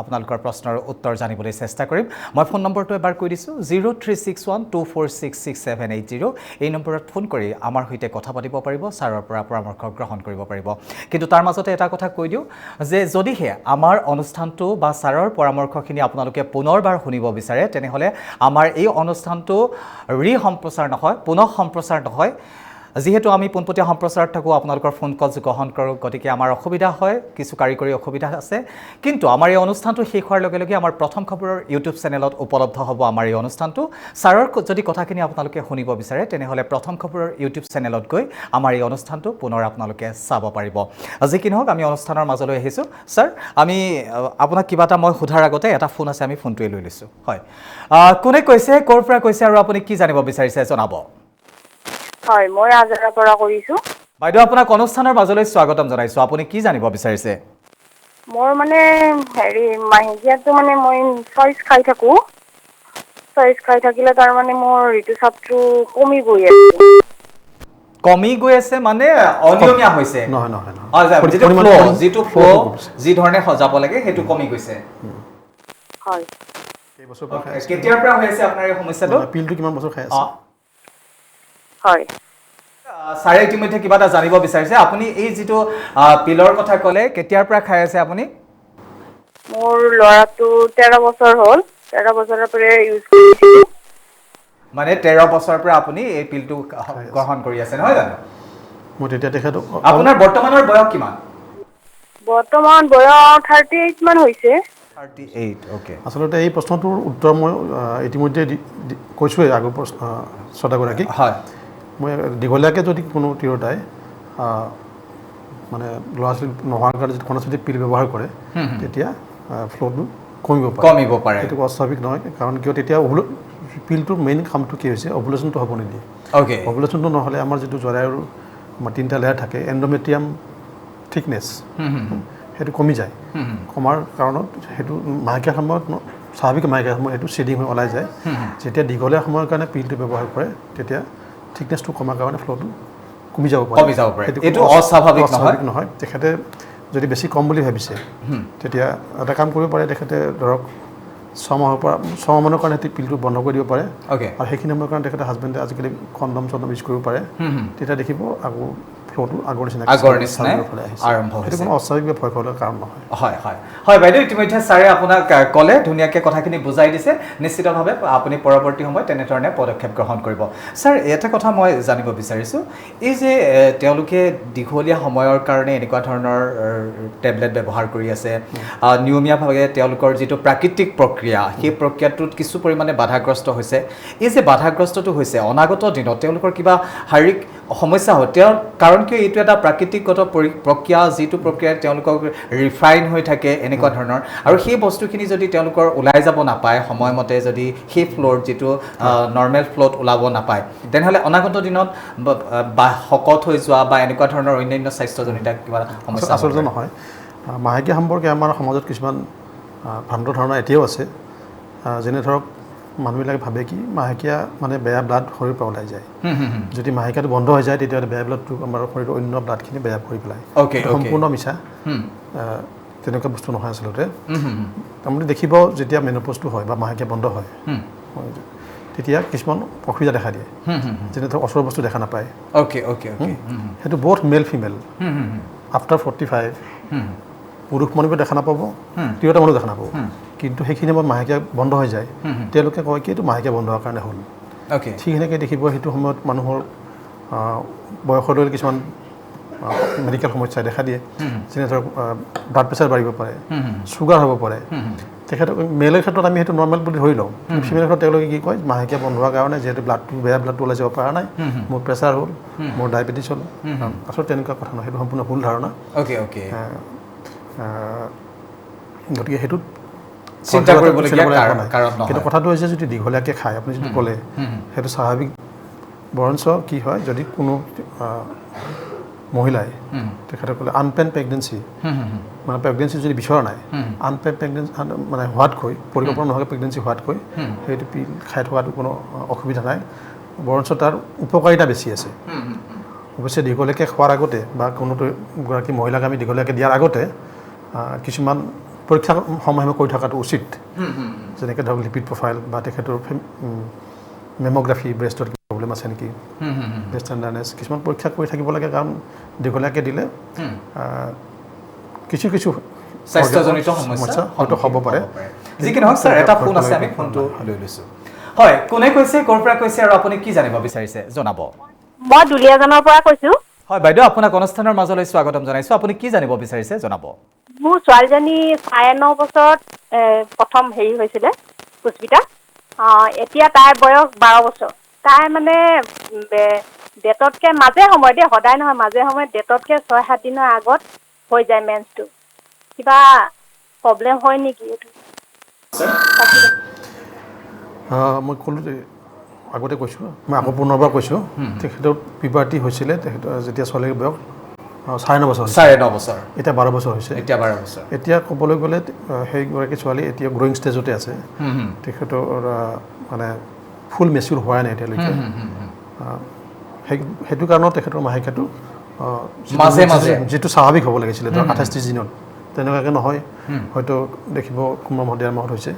আপোনালোকৰ প্ৰশ্নৰ উত্তৰ জানিবলৈ চেষ্টা কৰিম মই ফোন নম্বৰটো এবাৰ কৈ দিছোঁ 036124666780 এই নম্বৰত ফোন কৰি আমাৰ সৈতে কথা পাতিব পাৰিব ছাৰৰ পৰা পৰামৰ্শ গ্ৰহণ কৰিব পাৰিব কিন্তু তাৰ মাজতে এটা কথা কৈ দিওঁ যে যদিহে আমাৰ অনুষ্ঠানটো বা ছাৰৰ পৰামৰ্শখিনি আপোনালোকে পুনৰবাৰ শুনিব বিচাৰে তেনেহ'লে আমাৰ এই অনুষ্ঠানটো সম্প্ৰচাৰ নহয় পুনঃ সম্প্ৰচাৰ নহয় যিহেতু আমি পোনপটীয়া সম্প্ৰচাৰত থাকোঁ আপোনালোকৰ ফোন কল গ্ৰহণ কৰোঁ গতিকে আমাৰ অসুবিধা হয় কিছু কাৰিকৰী অসুবিধা আছে কিন্তু আমাৰ এই অনুষ্ঠানটো শেষ হোৱাৰ লগে লগে আমাৰ প্ৰথম খবৰৰ ইউটিউব চেনেলত উপলব্ধ হ'ব আমাৰ এই অনুষ্ঠানটো ছাৰৰ যদি কথাখিনি আপোনালোকে শুনিব বিচাৰে তেনেহ'লে প্ৰথম খবৰৰ ইউটিউব চেনেলত গৈ আমাৰ এই অনুষ্ঠানটো পুনৰ আপোনালোকে চাব পাৰিব যি কি নহওক আমি অনুষ্ঠানৰ মাজলৈ আহিছোঁ ছাৰ আমি আপোনাক কিবা এটা মই সোধাৰ আগতে এটা ফোন আছে আমি ফোনটোৱে লৈ লৈছোঁ হয় কোনে কৈছে ক'ৰ পৰা কৈছে আৰু আপুনি কি জানিব বিচাৰিছে জনাব হয় মই আজাৰাৰ পৰা কৰিছোঁ বাইদেউ আপোনাক অনুষ্ঠানৰ মাজলৈ স্বাগতম জনাইছোঁ আপুনি কি জানিব বিচাৰিছে মোৰ মানে হেৰি মাহেকীয়াটো মানে মই চইচ খাই থাকোঁ চইচ খাই থাকিলে তাৰমানে মোৰ ঋতুস্ৰাৱটো কমি গৈ আছে মানে অনিয়মীয়া হৈছে নহয় যিটো ফ্ল' যি ধৰণে সজাব লাগে সেইটো কমি গৈছে হয় কেতিয়াৰ পৰা হৈ আছে আপোনাৰ এই সমস্যাটো পিলটো কিমান বছৰ খাই আছে হয় ছাৰে ইতিমধ্যে কিবা এটা জানিব বিচাৰিছে আপুনি এই যিটো পিলৰ কথা ক'লে কেতিয়াৰ পৰা খাই আছে আপুনি মোৰ ল'ৰাটো 13 বছৰ হ'ল 13 বছৰৰ পৰা ইউজ কৰিছিলোঁ মানে 13 বছৰৰ পৰা আপুনি এই পিলটো গ্ৰহণ কৰি আছে নহয় জানো মই তেতিয়া তেখেতক আপোনাৰ বৰ্তমানৰ বয়স কিমান? বৰ্তমান বয়স 38 মান হৈছে। 38, ওকে। আচলতে এই প্ৰশ্নটোৰ উত্তৰ মই ইতিমধ্যে কৈছোঁৱেই আগৰ শ্ৰোতাগৰাকীক। হয়। মই দীঘলীয়াকৈ যদি কোনো তিৰোতাই মানে ল'ৰা ছোৱালী নোহোৱাৰ কাৰণে যদি কনচেপ্টিভ পিল ব্যৱহাৰ কৰে তেতিয়া ফ্ল'টো কমিব পাৰে। সেইটো অস্বাভাৱিক নহয়, কাৰণ কিয় তেতিয়া পিলটোৰ মেইন কামটো কি হৈছে, অভুলেশ্যনটো হ'ব নিদিয়ে। ওকে। অভুলেশ্যনটো নহ'লে আমাৰ যিটো জৰায়ুৰ আমাৰ 3টা লেয়াৰ থাকে, এণ্ডোমেট্ৰিয়াম থিকনেছ সেইটো কমি যায়। কমাৰ কাৰণত সেইটো মাহেকীয়া সময়ত স্বাভাৱিক মাহেকীয়া সময়ত সেইটো শ্বেডিং হৈ ওলাই যায়। যেতিয়া দীঘলীয়া সময়ৰ কাৰণে পিলটো ব্যৱহাৰ কৰে তেতিয়া থিকনেছটো কমাৰ কাৰণে ফ্ল'টো কমি যাব পাৰে। এইটো অস্বাভাৱিক নহয়। তেখেতে যদি বেছি কম বুলি ভাবিছে তেতিয়া এটা কাম কৰিব পাৰে, তেখেতে ধৰক 6 মাহৰ কাৰণে সেই পিলটো বন্ধ কৰি দিব পাৰে। ওকে। আৰু সেইখিনি সময়ৰ কাৰণে তেখেতে হাজবেণ্ডে আজিকালি কণ্ডম ইউজ কৰিব পাৰে। তেতিয়া দেখিব আকৌ ফ্ল'টো আগৰ নিচিনাই আৰম্ভ হৈছে। সেইটো কোনো অস্বাভাৱিক বা ভয় খোৱাৰ কাৰণ নহয়। হয় বাইদেউ, ইতিমধ্যে ছাৰে আপোনাক ক'লে, ধুনীয়াকৈ কথাখিনি বুজাই দিছে। নিশ্চিতভাৱে আপুনি পৰৱৰ্তী সময়ত তেনেধৰণে পদক্ষেপ গ্ৰহণ কৰিব। ছাৰ, এটা কথা মই জানিব বিচাৰিছোঁ, এই যে তেওঁলোকে দীঘলীয়া সময়ৰ কাৰণে এনেকুৱা ধৰণৰ টেবলেট ব্যৱহাৰ কৰি আছে, নিয়মীয়াভাৱে তেওঁলোকৰ যিটো প্ৰাকৃতিক প্ৰক্ৰিয়া সেই প্ৰক্ৰিয়াটোত কিছু পৰিমাণে বাধাগ্ৰস্ত হৈছে। এই যে বাধাগ্ৰস্তটো হৈছে, অনাগত দিনত তেওঁলোকৰ কিবা শাৰীৰিক সমস্যা হয়। কাৰণ কিয় এইটো এটা প্ৰাকৃতিকগত প্ৰক্ৰিয়া, যিটো প্ৰক্ৰিয়াত তেওঁলোকক ৰিফাইন হৈ থাকে এনেকুৱা ধৰণৰ, আৰু সেই বস্তুখিনি যদি তেওঁলোকৰ ওলাই যাব নাপায় সময়মতে, যদি সেই ফ্ল'ৰ যিটো নৰ্মেল ফ্ল'ত ওলাব নাপায়, তেনেহ'লে অনাগত দিনত শকত হৈ যোৱা বা এনেকুৱা ধৰণৰ অন্যান্য স্বাস্থ্যজনিত কিবা সমস্যা আচলতে নহয়। মাহেকীয়া সম্পৰ্কে আমাৰ সমাজত কিছুমান ভ্ৰান্ত ধাৰণা এতিয়াও আছে। যেনে ধৰক মানুহবিলাকে ভাবে কি মাহেকীয়া মানে বেয়া ব্লাড শৰীৰৰ পৰা ওলাই যায়। যদি মাহেকীয়াটো বন্ধ হৈ যায় তেতিয়াহ'লে বেয়া ব্লাডটো আমাৰ শৰীৰৰ অন্য ব্লাডখিনি বেয়া কৰি পেলায়। সম্পূৰ্ণ মিছা। তেনেকুৱা বস্তু নহয় আচলতে। আপুনি দেখিব যেতিয়া মেন'পজটো হয় বা মাহেকীয়া বন্ধ হয় তেতিয়া কিছুমান প্ৰক্ৰিয়া দেখা দিয়ে, যেনে ধৰক ওচৰৰ বস্তু দেখা নাপায়। সেইটো বহুত মেল ফিমেল। আফটাৰ 45 পুৰুষ মানুহে দেখা নাপাব, তিৰোতা মানুহ দেখা নাপাব। কিন্তু সেইখিনি সময়ত মাহেকীয়া বন্ধ হৈ যায়, তেওঁলোকে কয় কি এইটো মাহেকীয়া বন্ধ হোৱাৰ কাৰণে হ'ল। ঠিক সেনেকৈ দেখিব সেইটো সময়ত মানুহৰ বয়সলৈ কিছুমান মেডিকেল সমস্যাই দেখা দিয়ে। যেনে ধৰক ব্লাড প্ৰেছাৰ বাঢ়িব পাৰে, চুগাৰ হ'ব পাৰে। তেখেতক মেলৰ ক্ষেত্ৰত আমি সেইটো নৰ্মেল বুলি ধৰি লওঁ। ফিমেলৰ ক্ষেত্ৰত তেওঁলোকে কি কয়, মাহেকীয়া বন্ধ হোৱাৰ কাৰণে যিহেতু বেয়া ব্লাডটো ওলাই যাব পৰা নাই, মোৰ প্ৰেছাৰ হ'ল, মোৰ ডায়েবেটিছ হ'ল। আচলতে তেনেকুৱা কথা নহয়, সেইটো সম্পূৰ্ণ ভুল ধাৰণা। গতিকে সেইটোত চিন্তা কৰিবলগীয়া কাৰণ নহয়। কিন্তু কথাটো হৈছে যদি দীঘলীয়াকৈ খায়, আপুনি যিটো ক'লে সেইটো স্বাভাৱিক। বৰঞ্চ কি হয়, যদি কোনো মহিলাই তেখেতসকলে আনপ্লেন প্ৰেগনেঞ্চি মানে প্ৰেগনেঞ্চি যদি বিচৰা নাই, আনপ্লেন প্ৰেগনেঞ্চি মানে হোৱাতকৈ, পৰিকল্পনা নোহোৱাকৈ প্ৰেগনেঞ্চি হোৱাতকৈ সেইটো পিল খাই থকাটো কোনো অসুবিধা নাই। বৰঞ্চ তাৰ উপকাৰিতা বেছি আছে। অৱশ্যে দীঘলীয়াকৈ খোৱাৰ আগতে বা কোনো গৰাকী মহিলাক আমি দীঘলীয়াকৈ দিয়াৰ আগতে কিছুমান পৰীক্ষা সময়মতে কৰি থকাটো উচিত। যেনেকৈ ধৰক লিপিড প্ৰফাইল বা তেখেতৰ মেম'গ্ৰাফি, ব্ৰেষ্টৰ কিবা প্ৰব্লেম আছে নেকি, ব্ৰেষ্ট টেণ্ডাৰনেছ, কিছুমান পৰীক্ষা কৰি থাকিব লাগে। কাৰণ দীঘলীয়াকৈ দিলে কিছু স্বাস্থ্যজনিত সমস্যা হয়তো হ'ব পাৰে। যি কি নহওক ছাৰ, এটা ফোন আছে, আমি ফোনটো লৈ লৈছোঁ। হয়, কোনে কৈছে, ক'ৰ পৰা কৈছে, আৰু আপুনি কি জানিব বিচাৰিছে জনাব। মই দুলীয়াজানৰ পৰা কৈছোঁ। হয় বাইদেউ, আপোনাক অনুষ্ঠানৰ মাজলৈ স্বাগতম জনাইছোঁ। আপুনি কি জানিব বিচাৰিছে জনাব। মোৰ ছোৱালীজনী 9.5 বছৰত প্ৰথম হৈছিলে পুষ্পিতা। এতিয়া তাইৰ বয়স 12 বছৰ। তাই মানে ডেটতকৈ মাজে সময়ে দেই, সদায় নহয়, মাজে সময়ে ডেটতকৈ 6-7 দিনৰ আগত হৈ যায় মেন্সটো। কিবা প্ৰব্লেম হয় নেকি এইটো? মই ক'লোঁ যে আগতে কৈছোঁ, মই আকৌ পুনৰবাৰ কৈছোঁ, তেখেতৰ পিউবাৰ্টি হৈছিলে তেখেতৰ যেতিয়া ছোৱালীৰ বয়স 9.5 বছৰ, 9.5 বছৰ, এতিয়া 12 বছৰ হৈছে। এতিয়া ক'বলৈ গ'লে সেইগৰাকী ছোৱালী এতিয়া গ্ৰ'য়িং ষ্টেজতে আছে। তেখেতৰ মানে ফুল মেচিউৰ হোৱা নাই এতিয়ালৈকে। সেইটো কাৰণত তেখেতৰ মাহেকীয়াটো মাজে মাজে যিটো স্বাভাৱিক হ'ব লাগিছিলে ধৰক 28-30 দিনত, তেনেকুৱাকৈ নহয়। হয়তো দেখিব 1 মাহ 1.5 মাহত হৈছে,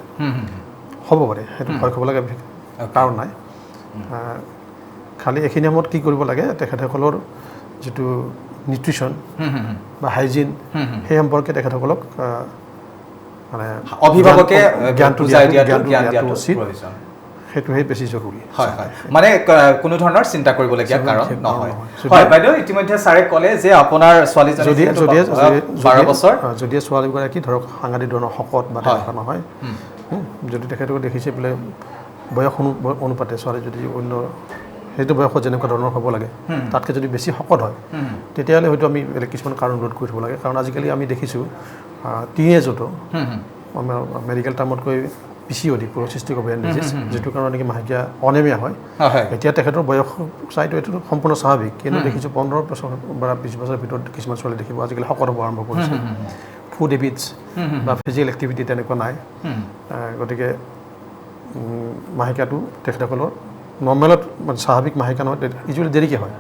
হ'ব পাৰে। সেইটো ভয় খাব লাগে কাৰণ নাই। খালি এইখিনি সময়ত কি কৰিব লাগে, তেখেতসকলৰ যিটো নিউট্ৰিশ্যন বা হাইজিন সেই সম্পৰ্কে তেখেতসকলক মানে অভিভাৱকে জ্ঞানটো দিয়াটো উচিত। সেইটোহে বেছি জৰুৰী হয় হয় মানে কোনো ধৰণৰ চিন্তা কৰিবলগীয়া কাৰণ নহয় নহয়। হয় বাইদেউ ইতিমধ্যে ছাৰে ক'লে যে আপোনাৰ ছোৱালীজনী যদি যিহেতু যদি 12 বছৰ যদি ছোৱালীগৰাকী ধৰক সাংঘাতিক ধৰণৰ শকত বা তেনেকুৱা নহয় যদি তেখেতক দেখিছে বোলে বয়স অনুপাতে ছোৱালী যদি অন্য সেইটো বয়সত যেনেকুৱা ধৰণৰ হ'ব লাগে তাতকৈ যদি বেছি শকত হয় তেতিয়াহ'লে হয়তো আমি বেলেগ কিছুমান কাৰণ ৰোধ কৰি থ'ব লাগে কাৰণ আজিকালি আমি দেখিছোঁ টিনেজতো আমাৰ মেডিকেল টাৰ্মতকৈ PCOD পলিচিষ্টিক অভাৰিয়ান ডিজিজ যিটো কাৰণে নেকি মাহেকীয়া অনিয়মীয়া হয় এতিয়া তেখেতৰ বয়স চাইটো এইটো সম্পূৰ্ণ স্বাভাৱিক কিন্তু দেখিছোঁ 15 বছৰ বা 20 বছৰৰ ভিতৰত কিছুমান ছোৱালী দেখিব আজিকালি শকত হ'ব আৰম্ভ কৰিছে ফুড হেবিটছ বা ফিজিকেল এক্টিভিটি তেনেকুৱা নাই গতিকে মাহেকীয়াটো তেখেতসকলৰ নৰ্মেলত মানে স্বাভাৱিক মাহেকীয়া নহয় ইউজুৱেলি দেৰিকৈ হয়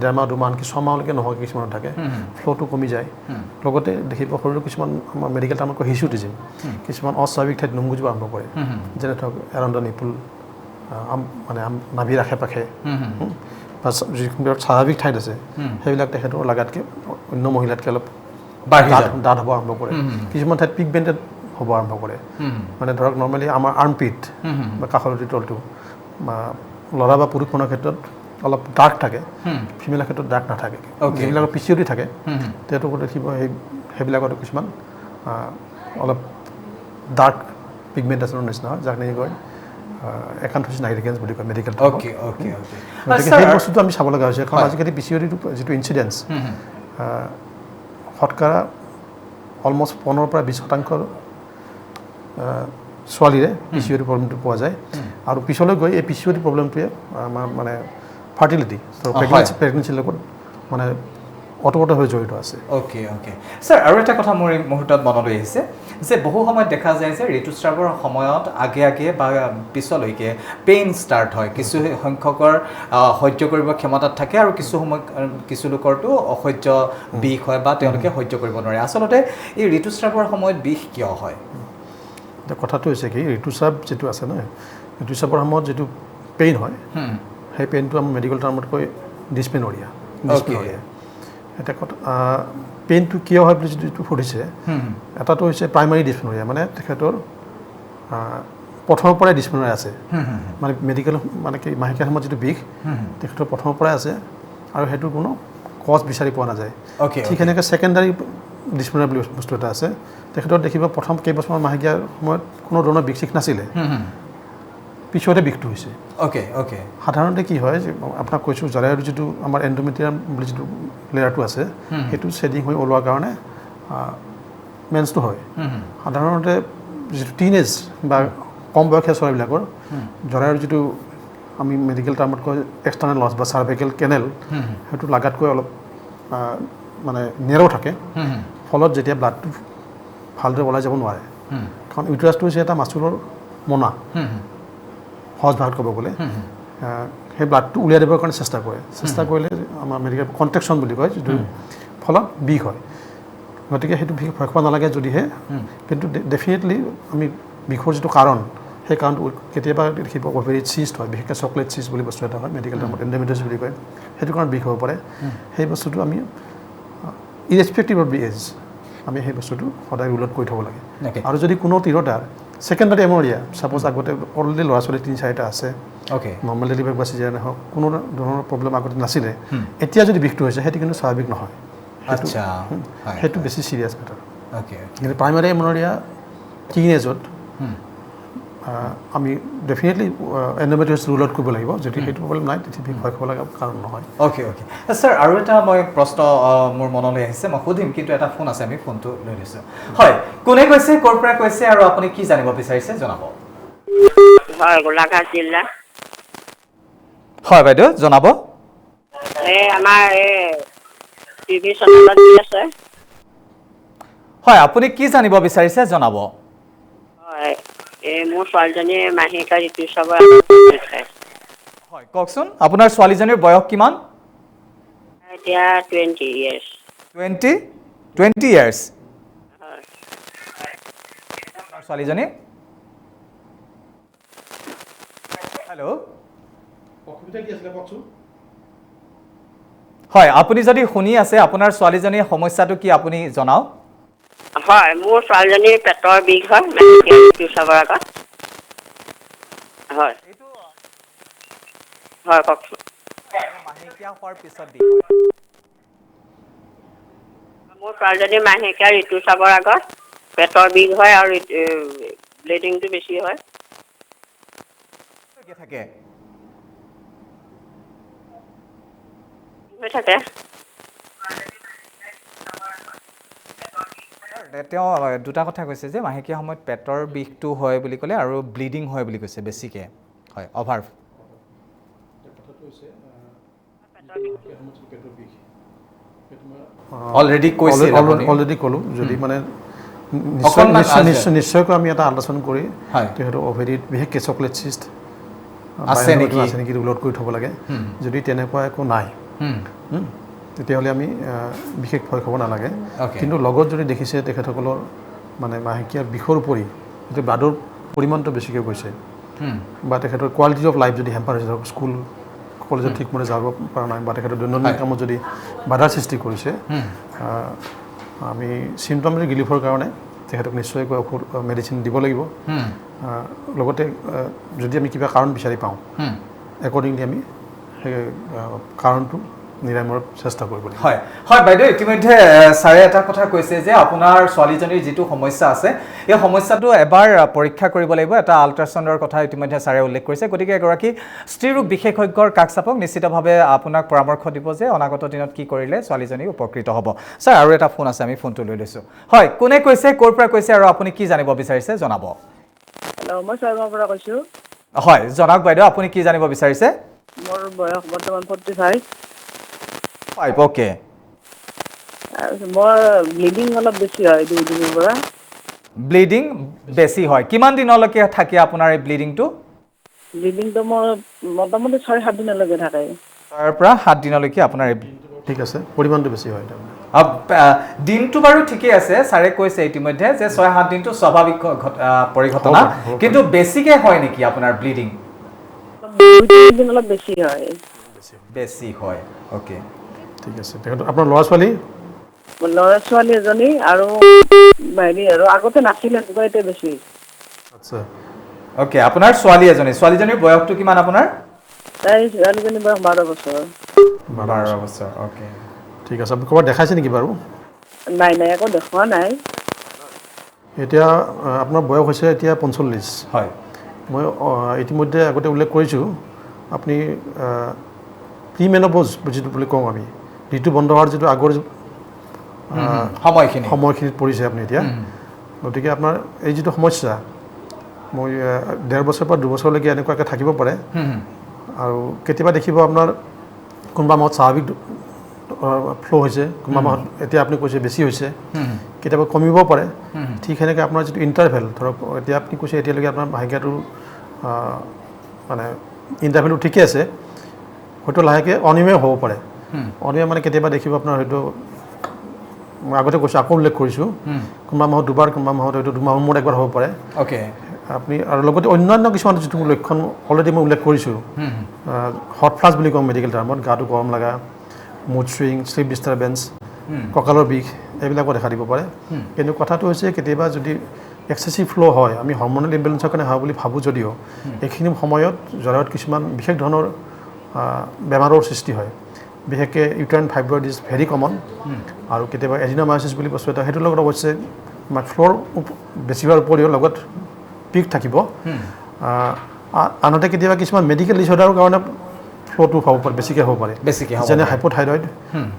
1.5 মাহ 2 মাহ আনকি 6 মাহলৈকে নহয় কিছুমানত থাকে ফ্ল'টো কমি যায় লগতে দেখিব সৰু কিছুমান আমাৰ মেডিকেল টাৰ্মত কয় হিচুটিজিম কিছুমান অস্বাভাৱিক ঠাইত নোম গুজিব আৰম্ভ কৰে যেনে ধৰক এৰাউণ্ড দ্য নিপুল মানে নাভিৰ আশে পাশে বা যিবিলাক স্বাভাৱিক ঠাইত আছে সেইবিলাক তেখেতৰ লাগাতকৈ অন্য মহিলাতকৈ অলপ ডাঠ হ'ব আৰম্ভ কৰে কিছুমান ঠাইত পিগমেণ্টেড হ'ব আৰম্ভ কৰে মানে ধৰক নৰ্মেলি আমাৰ আৰ্মপিট বা কাষৰতি তলটো বা ল'ৰা বা পুৰুষ মানুহৰ ক্ষেত্ৰত অলপ ডাৰ্ক থাকে ফিমেলৰ ক্ষেত্ৰত ডাৰ্ক নাথাকে যিবিলাকৰ PCOD থাকে তেওঁলোকৰ দেখিব সেইবিলাকতো কিছুমান অলপ ডাৰ্ক পিগমেণ্টেশ্যনৰ নিচিনা হয় যাক নেকি কয় একান্থোচিছ নাইগ্ৰিকেন্স বুলি কয় মেডিকেল ওকে ওকে ওকে সেই বস্তুটো আমি চাব লগা হৈছে কাৰণ আজিকালি PCODটো যিটো ইনচিডেঞ্চ শতকৰা অলমষ্ট 15 পৰা 20% ছোৱালীৰে PCOD প্ৰব্লেমটো পোৱা যায় আৰু পিছলৈ গৈ এই PCOD প্ৰব্লেমটোৱে আমাৰ মানে ফাৰ্টিলিটি প্ৰেগনেঞ্চিৰ লগত মানে অতপ্ৰত জড়িত আছে ওকে ওকে স্যাৰ আৰু এটা কথা মোৰ মুহূৰ্তত মনলৈ আহিছে যে বহু সময়ত দেখা যায় যে ঋতুস্ৰাৱৰ সময়ত আগে আগে বা পিছলৈকে পেইন ষ্টাৰ্ট হয় কিছু সংখ্যকৰ সহ্য কৰিব ক্ষমতাত থাকে আৰু কিছু লোকৰতো অসহ্য বিষ হয় বা তেওঁলোকে সহ্য কৰিব নোৱাৰে আচলতে এই ঋতুস্ৰাৱৰ সময়ত বিষ কিয় হয় এতিয়া কথাটো হৈছে কি ঋতুস্ৰাৱ যিটো আছে ন ঋতুস্ৰাৱৰ সময়ত যিটো পেইন হয় সেই পেইনটো আমাৰ মেডিকেল টাৰ্মত কয় ডিছপেনৰিয়া এটা কথা পেইনটো কিয় হয় বুলি যিটো সুধিছে এটাটো হৈছে প্ৰাইমাৰী ডিছপেনৰিয়া মানে তেখেতৰ প্ৰথমৰ পৰাই ডিছপেনৰিয়া আছে মানে মেডিকেল মানে কি মাহেকীয়া সময়ত যিটো বিষ তেখেতৰ প্ৰথমৰ পৰাই আছে আৰু সেইটো কোনো কজ বিচাৰি পোৱা নাযায় ঠিক সেনেকৈ ছেকেণ্ডাৰী ডিছপেনৰিয়া বুলি বস্তু এটা আছে তেখেতৰ দেখিব প্ৰথম কেইবছৰমান মাহেকীয়াৰ সময়ত কোনো ধৰণৰ বিষ চিষ নাছিলে পিছতে বিষটো হৈছে ওকে ওকে সাধাৰণতে কি হয় যে আপোনাক কৈছোঁ জৰায়ুৰ যিটো আমাৰ এণ্ডোমেট্ৰিয়াম বুলি যিটো লেয়াৰটো আছে সেইটো শ্বেডিং হৈ ওলোৱাৰ কাৰণে মেন্সটো হয় সাধাৰণতে যিটো টিনেজ বা কম বয়সীয়া ছোৱালীবিলাকৰ জৰায়ুৰ যিটো আমি মেডিকেল টাৰ্মত কয় এক্সটাৰ্নেল লছ বা চাৰ্ভাইকেল কেনেল সেইটো লাগাতকৈ অলপ মানে নেৰো থাকে ফলত যেতিয়া ব্লাডটো ভালদৰে ওলাই যাব নোৱাৰে কাৰণ ইউটেৰাছটো হৈছে এটা মাচুলৰ মোনা সহজ ভাষাত ক'ব গ'লে সেই ব্লাডটো উলিয়াই দিবৰ কাৰণে চেষ্টা কৰিলে আমাৰ মেডিকেল কণ্ট্ৰেকশ্যন বুলি কয় যিটো ফলত বিষ হয় গতিকে সেইটো বিষ ভয় খাব নালাগে যদিহে কিন্তু ডেফিনেটলি আমি বিষৰ যিটো কাৰণ সেই কাৰণটো কেতিয়াবা দেখিব অভেৰিত চিষ্ট হয় বিশেষকৈ চকলেট চিষ্ট বুলি বস্তু এটা হয় মেডিকেল টাৰ্মত এণ্ডোমেট্ৰিয়াছ বুলি কয় সেইটো কাৰণ বিষ হ'ব পাৰে সেই বস্তুটো আমি ইৰেছপেক্টিভ অফ দি এজ আমি সেই বস্তুটো সদায় ৰুলত কৰি থ'ব লাগে আৰু যদি কোনো তিৰোতাৰ ছেকেণ্ডাৰী এমৰিয়া ছাপ'জ আগতে অলৰেডি ল'ৰা ছোৱালী 3-4টা আছে নৰ্মেল ডেলিভাৰী বা চিজাৰিয়ান হওক কোনো ধৰণৰ প্ৰব্লেম আগতে নাছিলে এতিয়া যদি বিষটো হৈছে সেইটো কিন্তু স্বাভাৱিক নহয় সেইটো বেছি চিৰিয়াছ মেটাৰ কিন্তু প্ৰাইমাৰী এমৰিয়া টিনেজত আমি ডেফিনেটলি এণ্ডোমেট্ৰিয়াছ ৰুলত কৰিব লাগিব যদি সেইটো প্ৰব্লেম নাই তেতিয়া বিষ ভয় খাব লগা কাৰণ নহয় ওকে ওকে স্যাৰ আৰু এটা মই প্ৰশ্ন মোৰ মনলৈ আহিছে মই সুধিম কিন্তু এটা ফোন আছে আমি ফোনটো লৈ লৈছোঁ হয় কোনে কৈছে ক'ৰ পৰা কৈছে আৰু আপুনি কি জানিব বিচাৰিছে জনাব হয় গোলাঘাট জিলা হয় বাইদেউ জনাব আমাৰ টিভি চেনেলত দি আছে হয় আপুনি কি জানিব বিচাৰিছে জনাব হয় মোৰ ছোৱালীজনীৰ মাহেকীয়া ঋতুস্ৰাৱৰ হয় কওকচোন আপোনাৰ ছোৱালীজনীৰ বয়স কিমান এতিয়া 20 years 20 years আপোনাৰ ছোৱালীজনী হেল্ল' অসুবিধা কি আছিলে কওকচোন হয় আপুনি যদি শুনি আছে আপোনাৰ ছোৱালীজনীৰ সমস্যাটো কি আপুনি জনাওক হয় মোৰ ছোৱালীজনীৰ পেটৰ বিষ হয় মাহেকীয়া ঋতুস্ৰাৱৰ আগত হয় এইটো হয় কওকচোন। মাহেকীয়া হোৱাৰ পিছত বিষ হয়। মোৰ ছোৱালীজনী মাহেকীয়া ঋতুস্ৰাৱৰ আগত পেটৰ বিষ হয় আৰু ব্লিডিংটো বেছি হয়। থাকে হৈ থাকে। তেওঁ দুটা কথা কৈছে যে মাহেকীয়া সময়ত পেটৰ বিষটো হয় বুলি ক'লে আৰু ব্লিডিং হয় বুলি কৈছে বেছিকৈ হয় অভাৰ অলৰেডি কৈছে অলৰেডি ক'লোঁ যদি মানে নিশ্চয়কৈ আমি এটা আল্ট্ৰাচাউণ্ড কৰি তেখেতৰ অভেৰিত বিশেষকৈ চকলেট চিষ্ট আছে নেকি ৰোলত কৰি থ'ব লাগে। যদি তেনেকুৱা একো নাই তেতিয়াহ'লে আমি বিশেষ ভয় খাব নালাগে। কিন্তু লগত যদি দেখিছে তেখেতসকলৰ মানে মাহেকীয়াৰ বিষৰ উপৰি যদি ব্লাডৰ পৰিমাণটো বেছিকৈ গৈছে বা তেখেতৰ কোৱালিটি অফ লাইফ যদি হেম্পাৰ হৈছে ধৰক স্কুল কলেজত ঠিকমতে যাব পৰা নাই বা তেখেতৰ দৈনন্দিন কামত যদি বাধাৰ সৃষ্টি কৰিছে আমি চিমটম ৰিলিফৰ কাৰণে তেখেতক নিশ্চয়কৈ ঔষধ মেডিচিন দিব লাগিব। লগতে যদি আমি কিবা কাৰণ বিচাৰি পাওঁ একৰ্ডিংলি আমি সেই কাৰণটো নিৰাময়ৰ চেষ্টা কৰিব লাগিব। হয় হয় বাইদেউ ইতিমধ্যে ছাৰে এটা কথা কৈছে যে আপোনাৰ ছোৱালীজনীৰ যিটো সমস্যা আছে এই সমস্যাটো এবাৰ পৰীক্ষা কৰিব লাগিব। এটা আল্ট্ৰাচাউণ্ডৰ কথা ইতিমধ্যে ছাৰে উল্লেখ কৰিছে। গতিকে এগৰাকী স্ত্ৰীৰোগ বিশেষজ্ঞৰ কাষ চাপক নিশ্চিতভাৱে আপোনাক পৰামৰ্শ দিব যে অনাগত দিনত কি কৰিলে ছোৱালীজনী উপকৃত হ'ব। ছাৰ আৰু এটা ফোন আছে, আমি ফোনটো লৈ লৈছোঁ। হয় কোনে কৈছে, ক'ৰ পৰা কৈছে আৰু আপুনি কি জানিব বিচাৰিছে জনাব। হেল্ল' মই ছয়গাঁৱৰ পৰা কৈছোঁ। হয় জনাওক বাইদেউ, আপুনি কি জানিব বিচাৰিছে? মোৰ বয়স বৰ্তমান 45। অ'কে। মোৰ ব্লিডিং অলপ বেছি হয় 2 দিনৰ পৰা। ব্লিডিং বেছি হয়, কিমান দিনলৈকে থাকে আপোনাৰ এই ব্লিডিংটো? ব্লিডিংটো মোৰ মোটামুটি 6-7 দিনলৈকে থাকে। 6 পৰা 7 দিনলৈকে আপোনাৰ ঠিক আছে, পৰিমাণটো বেছি হয়। দিনটো বাৰু ঠিকেই আছে, ছাৰে কৈছে ইতিমধ্যে যে 6-7 দিনটো স্বাভাৱিক পৰিঘটনা, কিন্তু বেছিকে হয় নেকি আপোনাৰ ব্লিডিং? 2-3 দিন অলপ বেছি হয়। বেছি হয়, অ'কে ঠিক আছে। তেখেতৰ আপোনাৰ ল'ৰা ছোৱালী? ল'ৰা ছোৱালী এজনী আৰু হেৰি আৰু আগতে নাছিলে এতিয়া বেছি। আচ্ছা অ'কে, আপোনাৰ ছোৱালী এজনী, ছোৱালীজনীৰ বয়সটো কিমান আপোনাৰ? তাই ছোৱালীজনীৰ বয়স 12 বছৰ। 12 বছৰ, অ'কে ঠিক আছে। আপুনি ক'ৰবাত দেখাইছে নেকি বাৰু? নাই একো দেখুওৱা নাই। এতিয়া আপোনাৰ বয়স হৈছে এতিয়া 45। হয়। মই ইতিমধ্যে আগতে উল্লেখ কৰিছোঁ আপুনি প্ৰিমেনপ'জ যিটো বুলি কওঁ আমি, ঋতু বন্ধ হোৱাৰ যিটো আগৰ সময়খিনিত পৰিছে আপুনি এতিয়া। গতিকে আপোনাৰ এই যিটো সমস্যা মই 1.5 বছৰৰ পৰা 2 বছৰলৈকে এনেকুৱাকৈ থাকিব পাৰে। আৰু কেতিয়াবা দেখিব আপোনাৰ কোনোবা মাহত স্বাভাৱিক ফ্ল' হৈছে, কোনোবা মাহত এতিয়া আপুনি কৈছে বেছি হৈছে, কেতিয়াবা কমিব পাৰে। ঠিক সেনেকৈ আপোনাৰ যিটো ইণ্টাৰভেল ধৰক এতিয়া আপুনি কৈছে এতিয়ালৈকে আপোনাৰ মাহেকীয়াটো মানে ইণ্টাৰভেলটো ঠিকে আছে, হয়তো লাহেকৈ অনিয়মীয়া হ'ব পাৰে। অনিয়মীয়া মানে কেতিয়াবা দেখিব আপোনাৰ হয়তো মই আগতে কৈছোঁ আকৌ উল্লেখ কৰিছোঁ কোনোবা মাহত 2 বাৰ, কোনোবা মাহত হয়তো 2 মাহৰ মূৰত 1 বাৰ হ'ব পাৰে। অ'কে আপুনি আৰু লগতে অন্যান্য কিছুমান যিটো লক্ষণ অলৰেডি মই উল্লেখ কৰিছোঁ, হট ফ্লাছ বুলি কওঁ মেডিকেল টাৰ্মত, গাটো গৰম লগা, মুড চুইং, শ্লিপ ডিষ্টাৰ্বেঞ্চ, কঁকালৰ বিষ এইবিলাকো দেখা দিব পাৰে। কিন্তু কথাটো হৈছে কেতিয়াবা যদি এক্সেচিভ ফ্ল' হয়, আমি হৰম'নেল ইমবেলেঞ্চৰ কাৰণে হোৱা বুলি ভাবোঁ যদিও এইখিনি সময়ত জৰায়ুত কিছুমান বিশেষ ধৰণৰ বেমাৰৰ সৃষ্টি হয়। বিশেষকৈ ইউট্ৰাইন ফাইব্ৰইড ইজ ভেৰি কমন। আৰু কেতিয়াবা এডিন'মাইচিছ বুলি বস্তু এটা, সেইটোৰ লগত অৱশ্যে ফ্ল'ৰ বেছি হোৱাৰ উপৰিও লগত পিক থাকিব। আনহাতে কেতিয়াবা কিছুমান মেডিকেল ডিছঅৰ্ডাৰৰ কাৰণে ফ্ল'টো হ'ব পাৰে, বেছিকৈ হ'ব পাৰে, যেনে হাইপ'থাইৰইড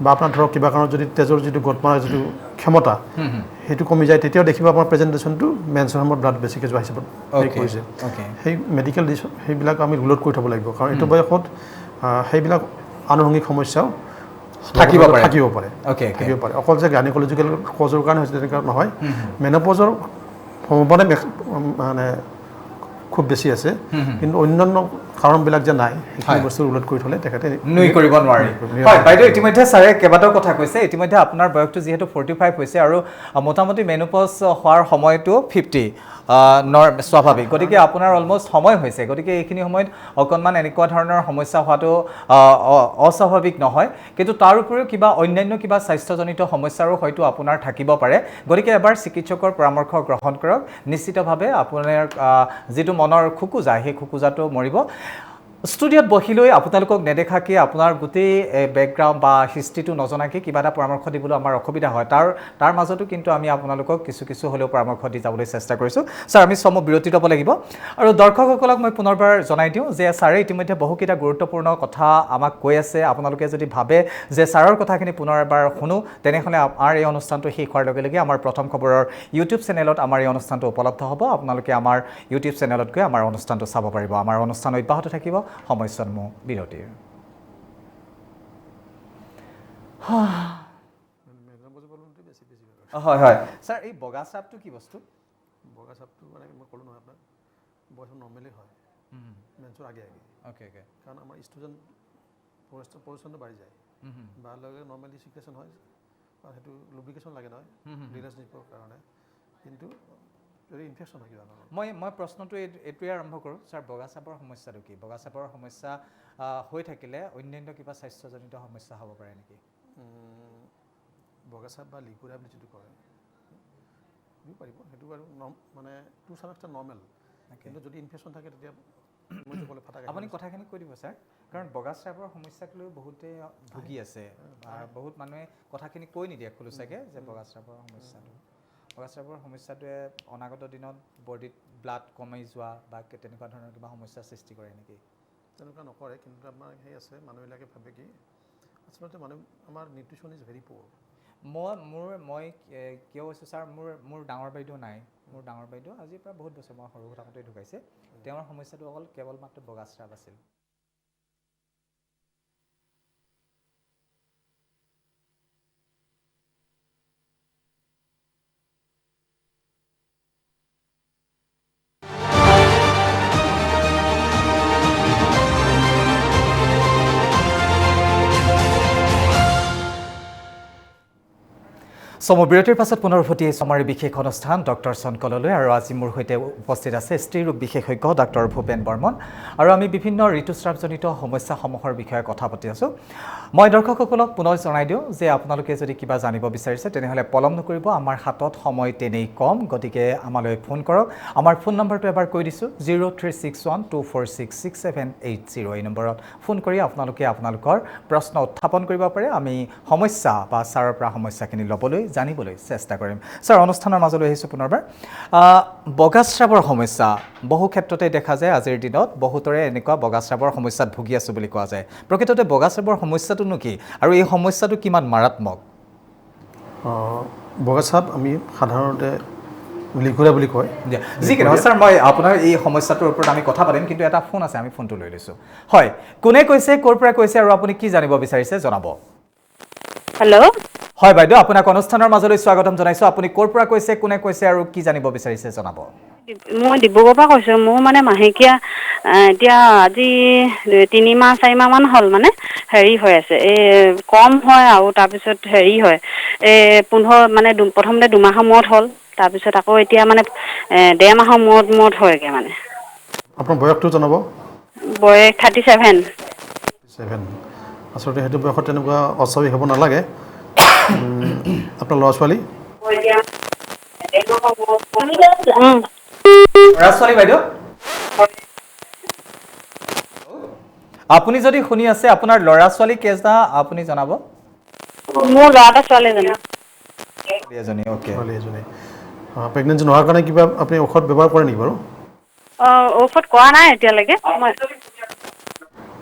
বা আপোনাৰ ধৰক কিবা কাৰণত যদি তেজৰ যিটো গোট মাৰাৰ যিটো ক্ষমতা সেইটো কমি যায়, তেতিয়াও দেখিব আপোনাৰ প্ৰেজেণ্টেশ্যনটো মেন্সৰ সময়ত ব্লাড বেছিকৈ যোৱা হিচাপত কৰিছে। সেই মেডিকেল সেইবিলাক আমি ৰুলত কৰি থ'ব লাগিব, কাৰণ এইটো বয়সত সেইবিলাক আনুষংগিক সমস্যাও থাকিব পাৰে। অকল যে গাইনকলজিকেল কজৰ কাৰণে হৈছে তেনেকুৱা নহয়, মেন'পজৰ সম্ভাৱনা মানে খুব বেছি আছে, কিন্তু অন্যান্য কাৰণবিলাক যে নাই সেইখিনি বস্তু উল্লেখ কৰি থ'লে তেখেতে নুই কৰিব নোৱাৰি। হয় বাইদেউ, ইতিমধ্যে ছাৰে কেইবাটাও কথা কৈছে। ইতিমধ্যে আপোনাৰ বয়সটো যিহেতু 45 হৈছে আৰু মোটামুটি মেনোপজ হোৱাৰ সময়টো 50 স্বাভাৱিক, গতিকে আপোনাৰ অলমষ্ট সময় হৈছে। গতিকে এইখিনি সময়ত অকণমান এনেকুৱা ধৰণৰ সমস্যা হোৱাটো অস্বাভাৱিক নহয়, কিন্তু তাৰ উপৰিও কিবা অন্যান্য কিবা স্বাস্থ্যজনিত সমস্যাৰো হয়তো আপোনাৰ থাকিব পাৰে। গতিকে এবাৰ চিকিৎসকৰ পৰামৰ্শ গ্ৰহণ কৰক, নিশ্চিতভাৱে আপোনাৰ যিটো মনৰ খোকোজা সেই খোকোজাটো মৰিব। ষ্টুডিঅ'ত বহি লৈ আপোনালোকক নেদেখাকৈ আপোনাৰ গোটেই বেকগ্ৰাউণ্ড বা হিষ্ট্ৰীটো নজনাকৈ কিবা এটা পৰামৰ্শ দিবলৈ আমাৰ অসুবিধা হয় তাৰ মাজতো কিন্তু আমি আপোনালোকক কিছু হ'লেও পৰামৰ্শ দি যাবলৈ চেষ্টা কৰিছোঁ ছাৰ আমি চমু বিৰতি ল'ব লাগিব আৰু দৰ্শকসকলক মই পুনৰবাৰ জনাই দিওঁ যে ছাৰে ইতিমধ্যে বহুকেইটা গুৰুত্বপূৰ্ণ কথা আমাক কৈ আছে আপোনালোকে যদি ভাবে যে ছাৰৰ কথাখিনি পুনৰ এবাৰ শুনো তেনেহ'লে আমাৰ এই অনুষ্ঠানটো শেষ হোৱাৰ লগে লগে আমাৰ প্ৰথম খবৰৰ ইউটিউব চেনেলত আমাৰ এই অনুষ্ঠানটো উপলব্ধ হ'ব আপোনালোকে আমাৰ ইউটিউব চেনেলত গৈ আমাৰ অনুষ্ঠানটো চাব পাৰিব আমাৰ অনুষ্ঠান অব্যাহত থাকিব সময়সমূহ বিৰতিৰ হয় হয় ছাৰ এই বগা চাপটো কি বস্তু বগা চাপটো মানে মই ক'লোঁ নহয় আপোনাক বয়স নৰ্মেলি হয় মেন্সৰ আগে অ'কে অ'কে কাৰণ আমাৰ ইষ্ট্ৰোজেন পৰিচনটো বাঢ়ি যায় বা লগে নৰ্মেলি চিক্ৰেশ্যন হয় আৰু সেইটো লুব্ৰিকেশ্যন লাগে নহয় ৰিলেশ্যনশ্বিপৰ কাৰণে কিন্তু যদি ইনফেকশ্যন হয় কিবা মই প্ৰশ্নটো এইটোৱে আৰম্ভ কৰোঁ ছাৰ বগা চাপৰ সমস্যাটো কি বগা চাপৰ সমস্যা হৈ থাকিলে অন্যান্য কিবা স্বাস্থ্যজনিত সমস্যা হ'ব পাৰে নেকি বগা চাপ বা লিকুইড বুলি যিটো কয় পাৰিব সেইটো বাৰু মানে টু চাম এক্সটেণ্ট নৰ্মেল কিন্তু যদি ইনফেকশ্যন থাকে তেতিয়া আপুনি কথাখিনি কৈ দিব ছাৰ কাৰণ বগা চাপৰ সমস্যাক লৈ বহুতে ভুগি আছে বহুত মানুহে কথাখিনি কৈ নিদিয়ে খোলোচাকৈ যে বগা চাপৰ সমস্যাটোৱে অনাগত দিনত বডিত ব্লাড কমি যোৱা বা তেনেকুৱা ধৰণৰ কিবা সমস্যাৰ সৃষ্টি কৰে নেকি তেনেকুৱা নকৰে কিন্তু আপোনাৰ সেই আছে মানুহবিলাকে ভাবে কি আচলতে মানুহ আমাৰ নিউট্ৰিশ্যন ইজ ভেৰি পুৱাৰ মই কিয় কৈছোঁ ছাৰ মোৰ ডাঙৰ বাইদেউ নাই মোৰ ডাঙৰ বাইদেউ আজিৰ পৰা বহুত বছৰ মই সৰু থাকোঁতে ঢুকাইছে তেওঁৰ সমস্যাটো অকল কেৱল মাত্ৰ বগা চাপ আছিল সমবিৰতিৰ পাছত পুনৰ উভতি আমাৰ বিশেষ অনুষ্ঠান ডক্টৰ চনকললৈ আৰু আজি মোৰ সৈতে উপস্থিত আছে স্ত্ৰীৰোগ বিশেষজ্ঞ ডক্টৰ ভূপেন বৰ্মন আৰু আমি বিভিন্ন ঋতুস্ৰাৱজনিত সমস্যাসমূহৰ বিষয়ে কথা পাতি আছোঁ মই দৰ্শকসকলক পুনৰ জনাই দিওঁ যে আপোনালোকে যদি কিবা জানিব বিচাৰিছে তেনেহ'লে পলম নকৰিব আমাৰ হাতত সময় তেনেই কম গতিকে আমালৈ ফোন কৰক আমাৰ ফোন নম্বৰটো এবাৰ কৈ দিছোঁ 0361246678 এই নম্বৰত ফোন কৰি আপোনালোকে আপোনালোকৰ প্ৰশ্ন উত্থাপন কৰিব পাৰে আমি সমস্যা বা ছাৰৰ পৰা সমস্যাখিনি ল'বলৈ জানিবলৈ চেষ্টা কৰিম ছাৰ অনুষ্ঠানৰ মাজলৈ আহিছোঁ পুনৰবাৰ বগাস্ৰাৱৰ সমস্যা বহু ক্ষেত্ৰতে দেখা যায় আজিৰ দিনত বহুতৰে এনেকুৱা বগাস্ৰাৱৰ সমস্যাত ভুগি আছোঁ বুলি কোৱা যায় প্ৰকৃততে বগাস্ৰাৱৰ সমস্যাটোনো কি আৰু এই সমস্যাটো কিমান মাৰাত্মক বগাস্ৰাৱ আমি সাধাৰণতে লিকুৰা বুলি কয় যিকি নহয় ছাৰ মই আপোনাৰ এই সমস্যাটোৰ ওপৰত আমি কথা পাতিম কিন্তু এটা ফোন আছে আমি ফোনটো লৈ লৈছোঁ হয় কোনে কৈছে ক'ৰ পৰা কৈছে আৰু আপুনি কি জানিব বিচাৰিছে জনাব হেল্ল' হয় বাইদেউ আপোনাক অনুষ্ঠানৰ মাজলৈ স্বাগতম জনাইছোঁ আপুনি ক'ৰ পৰা কৈছে কোনে কৈছে আৰু কি জানিব বিচাৰিছে জনাব মই ডিব্ৰুগড়ৰ পৰা কৈছোঁ মোৰ মানে মাহেকীয়া এতিয়া আজি 3 মাহ 4 মাহমান হ'ল মানে হেৰি হৈ আছে এই কম হয় আৰু তাৰপিছত হেৰি হয় এই 15 মানে প্ৰথমতে 2 মাহৰ মূৰত হ'ল তাৰপিছত আকৌ এতিয়া মানে 1.5 মাহৰ মূৰত হয়গৈ মানে আপোনাৰ বয়সটো জনাব বয়স 37 আচলতে সেইটো বয়সত তেনেকুৱা অস্বাভাৱিক হ'ব নালাগে আপোনাৰ ল'ৰা ছোৱালী বাইদেউ আপুনি যদি শুনি আছে আপোনাৰ ল'ৰা ছোৱালী কেইটা আপুনি জনাব মোৰ ল'ৰাটা ছোৱালী এজনী ওকে ছোৱালী এজনী প্ৰেগনেঞ্চি নোহোৱাৰ কাৰণে কিবা আপুনি ঔষধ ব্যৱহাৰ কৰে নেকি বাৰু ঔষধ কৰা নাই এতিয়ালৈকে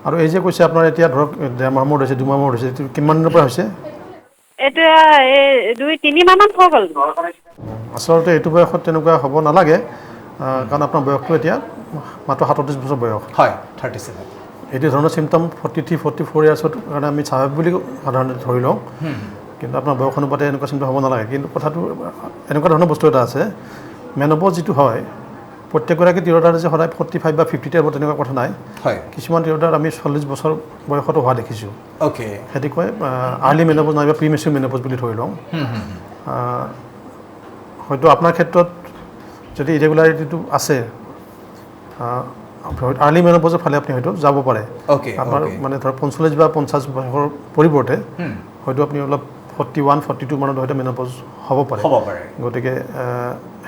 আৰু এই যে কৈছে আপোনাৰ এতিয়া ধৰক 1.5 মাহ মূৰত হৈছে 2 মাহ মূৰত হৈছে এইটো কিমান দিনৰ পৰা হৈছে এতিয়া এই 2-3 মাহমান হৈ গ'ল আচলতে এইটো বয়সত তেনেকুৱা হ'ব নালাগে কাৰণ আপোনাৰ বয়সটো এতিয়া মাত্ৰ 37 বছৰ বয়স হয় 37 এইটো ধৰণৰ চিমটম 43-44 ইয়াৰ্ছৰ কাৰণে আমি স্বাভাৱিক বুলি সাধাৰণতে ধৰি লওঁ কিন্তু আপোনাৰ বয়স অনুপাতে এনেকুৱা চিমটম হ'ব নালাগে কিন্তু কথাটো এনেকুৱা ধৰণৰ বস্তু এটা আছে মেন'পজ যিটো হয় প্ৰত্যেকগৰাকী তিৰোতাৰ যে সদায় 45 বা 50 হ'ব তেনেকুৱা কথা নাই হয় কিছুমান তিৰোতাৰ আমি 40 বছৰ বয়সতো হোৱা দেখিছোঁ ওকে সেইটো কয় আৰ্লি মেন'পজ নাইবা প্ৰি মেচিউৰ মেন'পজ বুলি ধৰি লওঁ হয়তো আপোনাৰ ক্ষেত্ৰত যদি ইৰেগুলাৰিটিটো আছে আৰ্লি মেন'পজৰ ফালে আপুনি হয়তো যাব পাৰে আপোনাৰ মানে ধৰক 45 বা 50 বছৰৰ পৰিৱৰ্তে হয়তো আপুনি অলপ 41-42 মানত হয়তো মেন'পজ হ'ব পাৰে গতিকে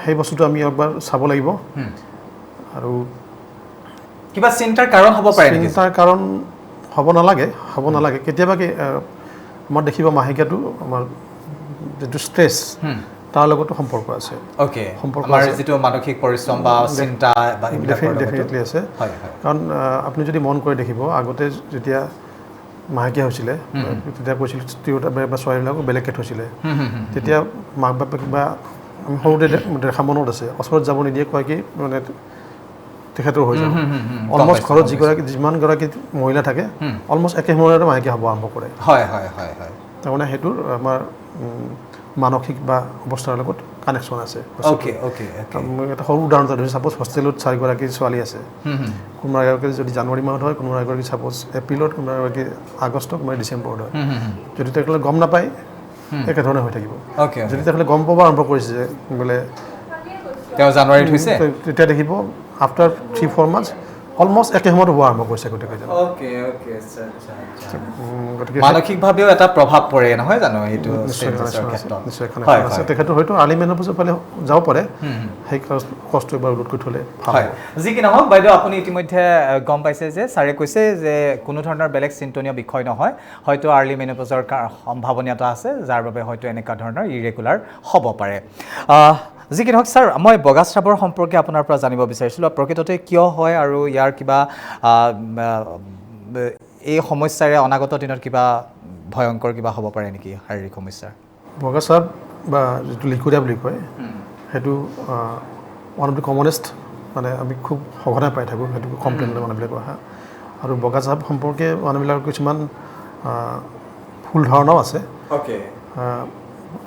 সেই বস্তুটো আমি একবাৰ চাব লাগিব আৰু কিবা চিন্তাৰ কাৰণ হ'ব পাৰে নেকি চিন্তাৰ কাৰণ হ'ব নালাগে কেতিয়াবা কি আমাৰ দেখিব মাহেকীয়াটো আমাৰ যিটো ষ্ট্ৰেছ তাৰ লগতো সম্পৰ্ক আছে ওকে আমাৰ যিটো মানসিক পৰিশ্ৰম বা চিন্তা বা ডেফিনেটলি আছে কাৰণ আপুনি যদি মন কৰি দেখিব আগতে যেতিয়া মাহেকীয়া হৈছিলে তেতিয়া কৈছিল তিৰোতা বা ছোৱালীবিলাকক বেলেগকৈ থৈছিলে তেতিয়া মাক বাপেক বা আমি সৰুতে দেখা মনত আছে ওচৰত যাব নিদিয়ে কয় কি মানে তেখেতৰ হৈ যাব অলমষ্ট ঘৰত যিমানগৰাকী মহিলা থাকে অলমষ্ট একে সময়তে মাহেকীয়া হ'ব আৰম্ভ কৰে তাৰমানে সেইটোৰ আমাৰ মানসিক বা অৱস্থাৰ লগত কানেকশ্যন আছে এটা সৰু উদাহৰণ এটা দিছোঁ ছাপ'জ হোষ্টেলত 4গৰাকী ছোৱালী আছে কোনোবা এগৰাকী যদি জানুৱাৰী মাহত হয় কোনোবা এগৰাকী ছাপ'জ এপ্ৰিলত কোনোবা এগৰাকী আগষ্ট কোনোবা ডিচেম্বৰত হয় যদি তেখেতলোকে গম নাপায় একেধৰণে হৈ থাকিব যদি তেখেতলোকে গম পাব আৰম্ভ কৰিছে যে বোলে তেওঁ জানুৱাৰীত হৈছে তেতিয়া দেখিব আফটাৰ 3-4 মান্থছ অলমষ্ট একে সময়ত হোৱা আৰম্ভ কৰিছে গোটেইকেইজন মানসিকভাৱেও এটা প্ৰভাৱ পৰে নহয় জানো এইটো নিশ্চয় তেখেতৰ হয়তো আৰ্লি মেনপজৰ ফালে যাব পাৰে সেই কষ্ট এবাৰ ৰোধ কৰি থ'লে হয় যি কি নহওক বাইদেউ আপুনি ইতিমধ্যে গম পাইছে যে ছাৰে কৈছে যে কোনো ধৰণৰ বেলেগ চিন্তনীয় বিষয় নহয় হয়তো আৰ্লি মেনপজৰ সম্ভাৱনীয়তা আছে যাৰ বাবে হয়তো এনেকুৱা ধৰণৰ ইৰেগুলাৰ হ'ব পাৰে যি কি নহওক ছাৰ মই বগাস্ৰাৱৰ সম্পৰ্কে আপোনাৰ পৰা জানিব বিচাৰিছিলোঁ প্ৰকৃততে কিয় হয় আৰু ইয়াৰ কিবা এই সমস্যাৰে অনাগত দিনত কিবা ভয়ংকৰ কিবা হ'ব পাৰে নেকি শাৰীৰিক সমস্যা বগাস্ৰাৱ বা যিটো লিকুইডিয়া বুলি কয় সেইটো ওৱান অফ দি কমনেষ্ট মানে আমি খুব সঘনাই পাই থাকোঁ সেইটো কমপ্লেইন মানুহবিলাকে অহা আৰু বগাস্ৰাৱ সম্পৰ্কে মানুহবিলাকৰ কিছুমান ভুল ধাৰণাও আছে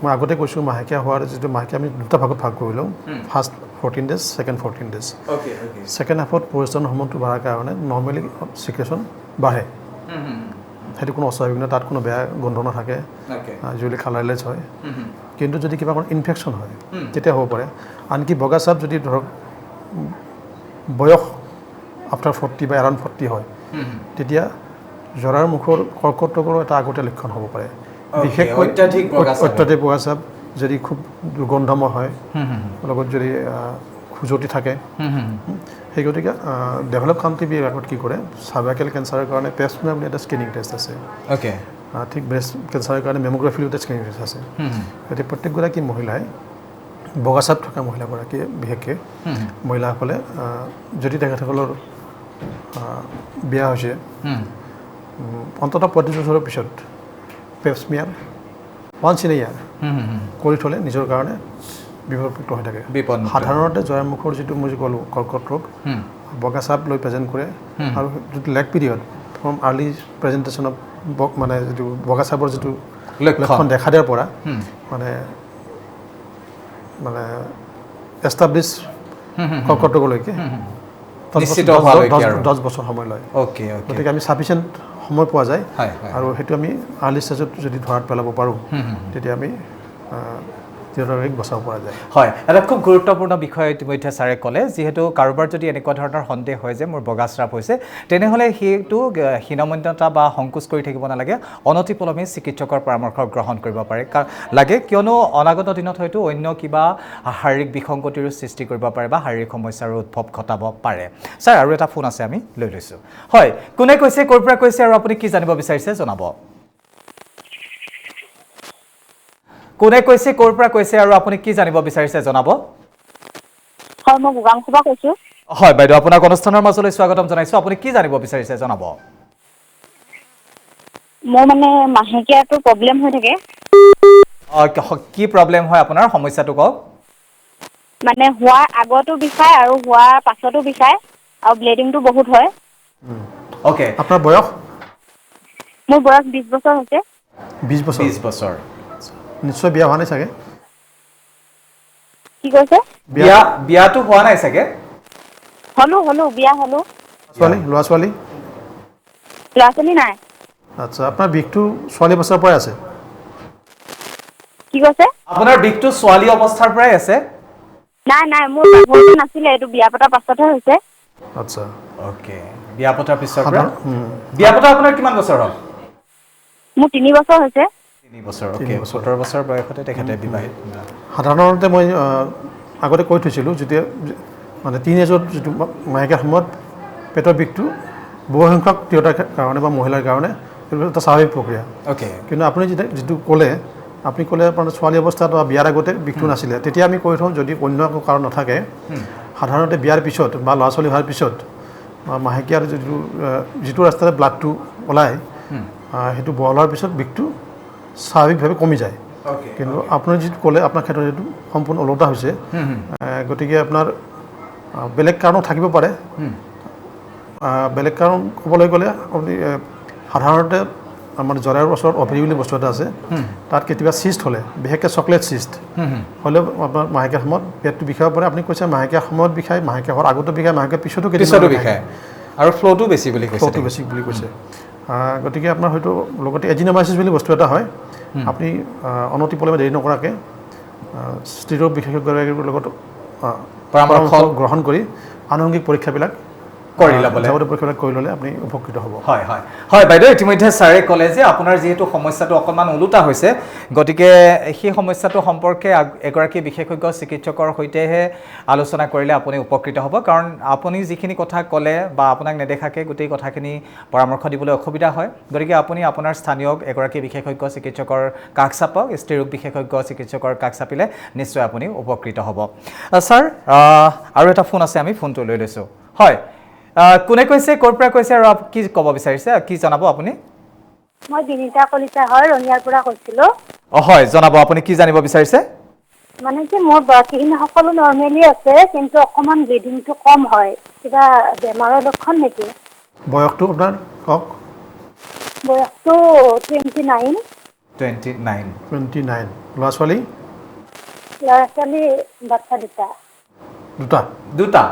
মই আগতে কৈছোঁ মাহেকীয়া হোৱাৰ যিটো মাহেকীয়া আমি দুটা ভাগত ভাগ কৰি লওঁ first 14 days second 14 days second হাফত প্ৰজেষ্ট্ৰন হৰম'নটো বঢ়াৰ কাৰণে নৰ্মেলি ছিক্ৰেশ্যন বাঢ়ে সেইটো কোনো অস্বাভাৱিক নহয় তাত কোনো বেয়া গোন্ধ নাথাকে যদি কালাৰলেছ হয় কিন্তু যদি কিবা কোনো ইনফেকশ্যন হয় তেতিয়া হ'ব পাৰে আনকি বগাস্ৰাৱ যদি ধৰক বয়স আফটাৰ 40 বা এৰাউণ্ড 40 হয় তেতিয়া জৰাৰ মুখৰ কৰ্কট ৰোগৰো এটা আগতীয়া লক্ষণ হ'ব পাৰে বিশেষকৈ অত্যাধিক বগাস্ৰাৱ যদি খুব দুৰ্গন্ধময় হয় লগত যদি খুজতি থাকে সেই গতিকে ডেভেলপ কাণ্ট্ৰিবিলাকত কি কৰে চাৰ্ভাইকেল কেঞ্চাৰৰ কাৰণে পেপছমিয়াৰ বুলি এটা স্ক্ৰিনিং টেষ্ট আছে ঠিক ব্ৰেষ্ট কেঞ্চাৰৰ কাৰণে মেম'গ্ৰাফি বুলি এটা স্ক্ৰিনিং টেষ্ট আছে গতিকে প্ৰত্যেকগৰাকী মহিলাই বগাস্ৰাৱ থকা মহিলাগৰাকীয়ে বিশেষকৈ মহিলাসকলে যদি তেখেতসকলৰ বিয়া হৈছে অন্ততঃ 35 বছৰৰ পিছত পেপছমিয়াৰ ওৱান্স ইন এ ইয়াৰ কৰি থ'লে নিজৰ কাৰণে বিপদমুক্ত হৈ থাকে সাধাৰণতে জৰামুখৰ যিটো মই ক'লোঁ কৰ্কট ৰোগ বগাস্ৰাৱ লৈ প্ৰেজেণ্ট কৰে আৰু যিটো leg period from early presentation of মানে যিটো বগাস্ৰাৱৰ যিটো লক্ষণ দেখা দিয়াৰ পৰা মানে এষ্টাব্লিছ কৰ্কট ৰোগলৈকে 10 বছৰ সময় লয় গতিকে আমি চাফিচিয়েণ্ট সময় পোৱা যায় আৰু সেইটো আমি আৰ্লি ষ্টেজত যদি ধৰাত পেলাব পাৰোঁ তেতিয়া আমি বচাব পৰা যায় হয় এটা খুব গুৰুত্বপূৰ্ণ বিষয় ইতিমধ্যে ছাৰে ক'লে যিহেতু কাৰোবাৰ যদি এনেকুৱা ধৰণৰ সন্দেহ হয় যে মোৰ বগাস্ৰাৱ হৈছে তেনেহ'লে সেইটো হীনমন্যতা বা সংকোচ কৰি থাকিব নালাগে অনতিপলমে চিকিৎসকৰ পৰামৰ্শ গ্ৰহণ কৰিব পাৰে লাগে কিয়নো অনাগত দিনত হয়তো অন্য কিবা শাৰীৰিক বিসংগতিৰো সৃষ্টি কৰিব পাৰে বা শাৰীৰিক সমস্যাৰো উদ্ভৱ ঘটাব পাৰে ছাৰ আৰু এটা ফোন আছে আমি লৈ লৈছোঁ হয় কোনে কৈছে ক'ৰ পৰা কৈছে আৰু আপুনি কি জানিব বিচাৰিছে জনাব কোনে কৈছে ক'ৰ পৰা কৈছে আৰু আপুনি কি জানিব বিচাৰিছে জনাব হয় মই গোগামুখৰ পৰা কৈছোঁ হয় বাইদেউ আপোনাক অনুষ্ঠানৰ মাজলৈ স্বাগতম জনাইছোঁ আপুনি কি জানিব বিচাৰিছে জনাব মোৰ মানে মাহেকীয়াটো প্ৰব্লেম হৈ থাকে কি প্ৰব্লেম হয় আপোনাৰ সমস্যাটো কওক মানে হোৱাৰ আগতো বিষায় আৰু হোৱাৰ পাছতো বিষায় আৰু ব্লিডিংটো বহুত হয় অ'কে আপোনাৰ বয়স মোৰ বয়স 20 বছৰ হৈছে 20 বছৰ নিশ্চয় বিয়া হোৱা নাই চাগে কি কৈছে বিয়াটো হোৱা নাই চাগে হলো বিয়া হলো ল'ৰা ছোৱালী নাই আচ্ছা আপোনাৰ বিষটো ছোৱালী বছৰৰ পৰাই আছে কি কৈছে আপোনাৰ বিষটো ছোৱালী অৱস্থাৰ পৰাই আছে নাই মোৰ গাভৰু নাছিলে এইটো বিয়া পতাৰ পাছতহে হৈছে আচ্ছা অ'কে বিয়া পতাৰ পিছৰ পৰা বিয়া পতা আপোনাৰ কিমান বছৰ হ'ল মোৰ 3 বছৰ হৈছে 3 বছৰ অ'কে 17 বছৰ বয়সতে তেখেতে বিবাহিত সাধাৰণতে মই আগতে কৈ থৈছিলোঁ যেতিয়া মানে টিনেজত যিটো মাহেকীয়া সময়ত পেটৰ বিষটো বহু সংখ্যক তিৰোতাৰ কাৰণে বা মহিলাৰ কাৰণে এইটো এটা স্বাভাৱিক প্ৰক্ৰিয়া অ'কে কিন্তু আপুনি যিটো ক'লে আপুনি ক'লে আপোনাৰ ছোৱালী অৱস্থাত বা বিয়াৰ আগতে বিষটো নাছিলে তেতিয়া আমি কৈ থওঁ যদি অন্য একো কাৰণ নাথাকে সাধাৰণতে বিয়াৰ পিছত বা ল'ৰা ছোৱালী হোৱাৰ পিছত মাহেকীয়াৰ যিটো ৰাস্তাৰে ব্লাডটো ওলায় সেইটো বহল হোৱাৰ পিছত বিষটো স্বাভাৱিকভাৱে কমি যায় কিন্তু আপুনি যিটো ক'লে আপোনাৰ ক্ষেত্ৰত সেইটো সম্পূৰ্ণ ওলোটা হৈছে গতিকে আপোনাৰ বেলেগ কাৰণো থাকিব পাৰে বেলেগ কাৰণ ক'বলৈ গ'লে আপুনি সাধাৰণতে আমাৰ জৰায়ুৰ ওচৰত অভেৰি বুলি বস্তু এটা আছে তাত কেতিয়াবা চিষ্ট হ'লে বিশেষকৈ চকলেট চিষ্ট হ'লেও আপোনাৰ মাহেকীয়াৰ সময়ত পেটটো বিষাব পাৰে আপুনি কৈছে মাহেকীয়াৰ সময়ত বিষায় মাহেকীয়া হোৱাৰ আগতো বিষায় মাহেকীয়াৰ পিছতো কেতিয়াবা বিষায় আৰু ফ্ল'টো বেছি বুলি কৈছে ফ্ল'টো বেছি বুলি কৈছে গতিকে আপোনাৰ হয়তো লগতে এজিন'মাইচিছ বুলি বস্তু এটা হয় আপুনি অনতিপলমে দেৰি নকৰাকৈ স্ত্ৰীৰোগ বিশেষজ্ঞৰ লগত পৰামৰ্শ গ্ৰহণ কৰি আনুষংগিক পৰীক্ষাবিলাক কৰি ল'লে আপুনি উপকৃত হ'ব হয় হয় হয় বাইদেউ ইতিমধ্যে ছাৰে ক'লে যে আপোনাৰ যিহেতু সমস্যাটো অকণমান ওলোটা হৈছে গতিকে সেই সমস্যাটো সম্পৰ্কে এগৰাকী বিশেষজ্ঞ চিকিৎসকৰ সৈতেহে আলোচনা কৰিলে আপুনি উপকৃত হ'ব কাৰণ আপুনি যিখিনি কথা ক'লে বা আপোনাক নেদেখাকৈ গোটেই কথাখিনি পৰামৰ্শ দিবলৈ অসুবিধা হয় গতিকে আপুনি আপোনাৰ স্থানীয় এগৰাকী বিশেষজ্ঞ চিকিৎসকৰ কাষ চাপক স্ত্ৰীৰোগ বিশেষজ্ঞ চিকিৎসকৰ কাষ চাপিলে নিশ্চয় আপুনি উপকৃত হ'ব ছাৰ আৰু এটা ফোন আছে আমি ফোনটো লৈ লৈছোঁ হয় কোনে কৈছে ক'ৰ পৰা কৈছে আৰু কি ক'ব বিচাৰিছে কি জনাব আপুনি মই বিনীতা কলিতা হয় ৰঙিয়াৰ পৰা কৈছিলোঁ হয় জনাব আপুনি কি জানিব বিচাৰিছে মানে কি মোৰ বাকীখিনি সকলো নৰ্মেলি আছে কিন্তু অকণমান ব্লিডিংটো কম হয় কিবা বেমাৰৰ লক্ষণ নেকি বয়সটো আপোনাৰ কওক বয়সটো 29 ল'ৰা ছোৱালী বাচ্চা দুটা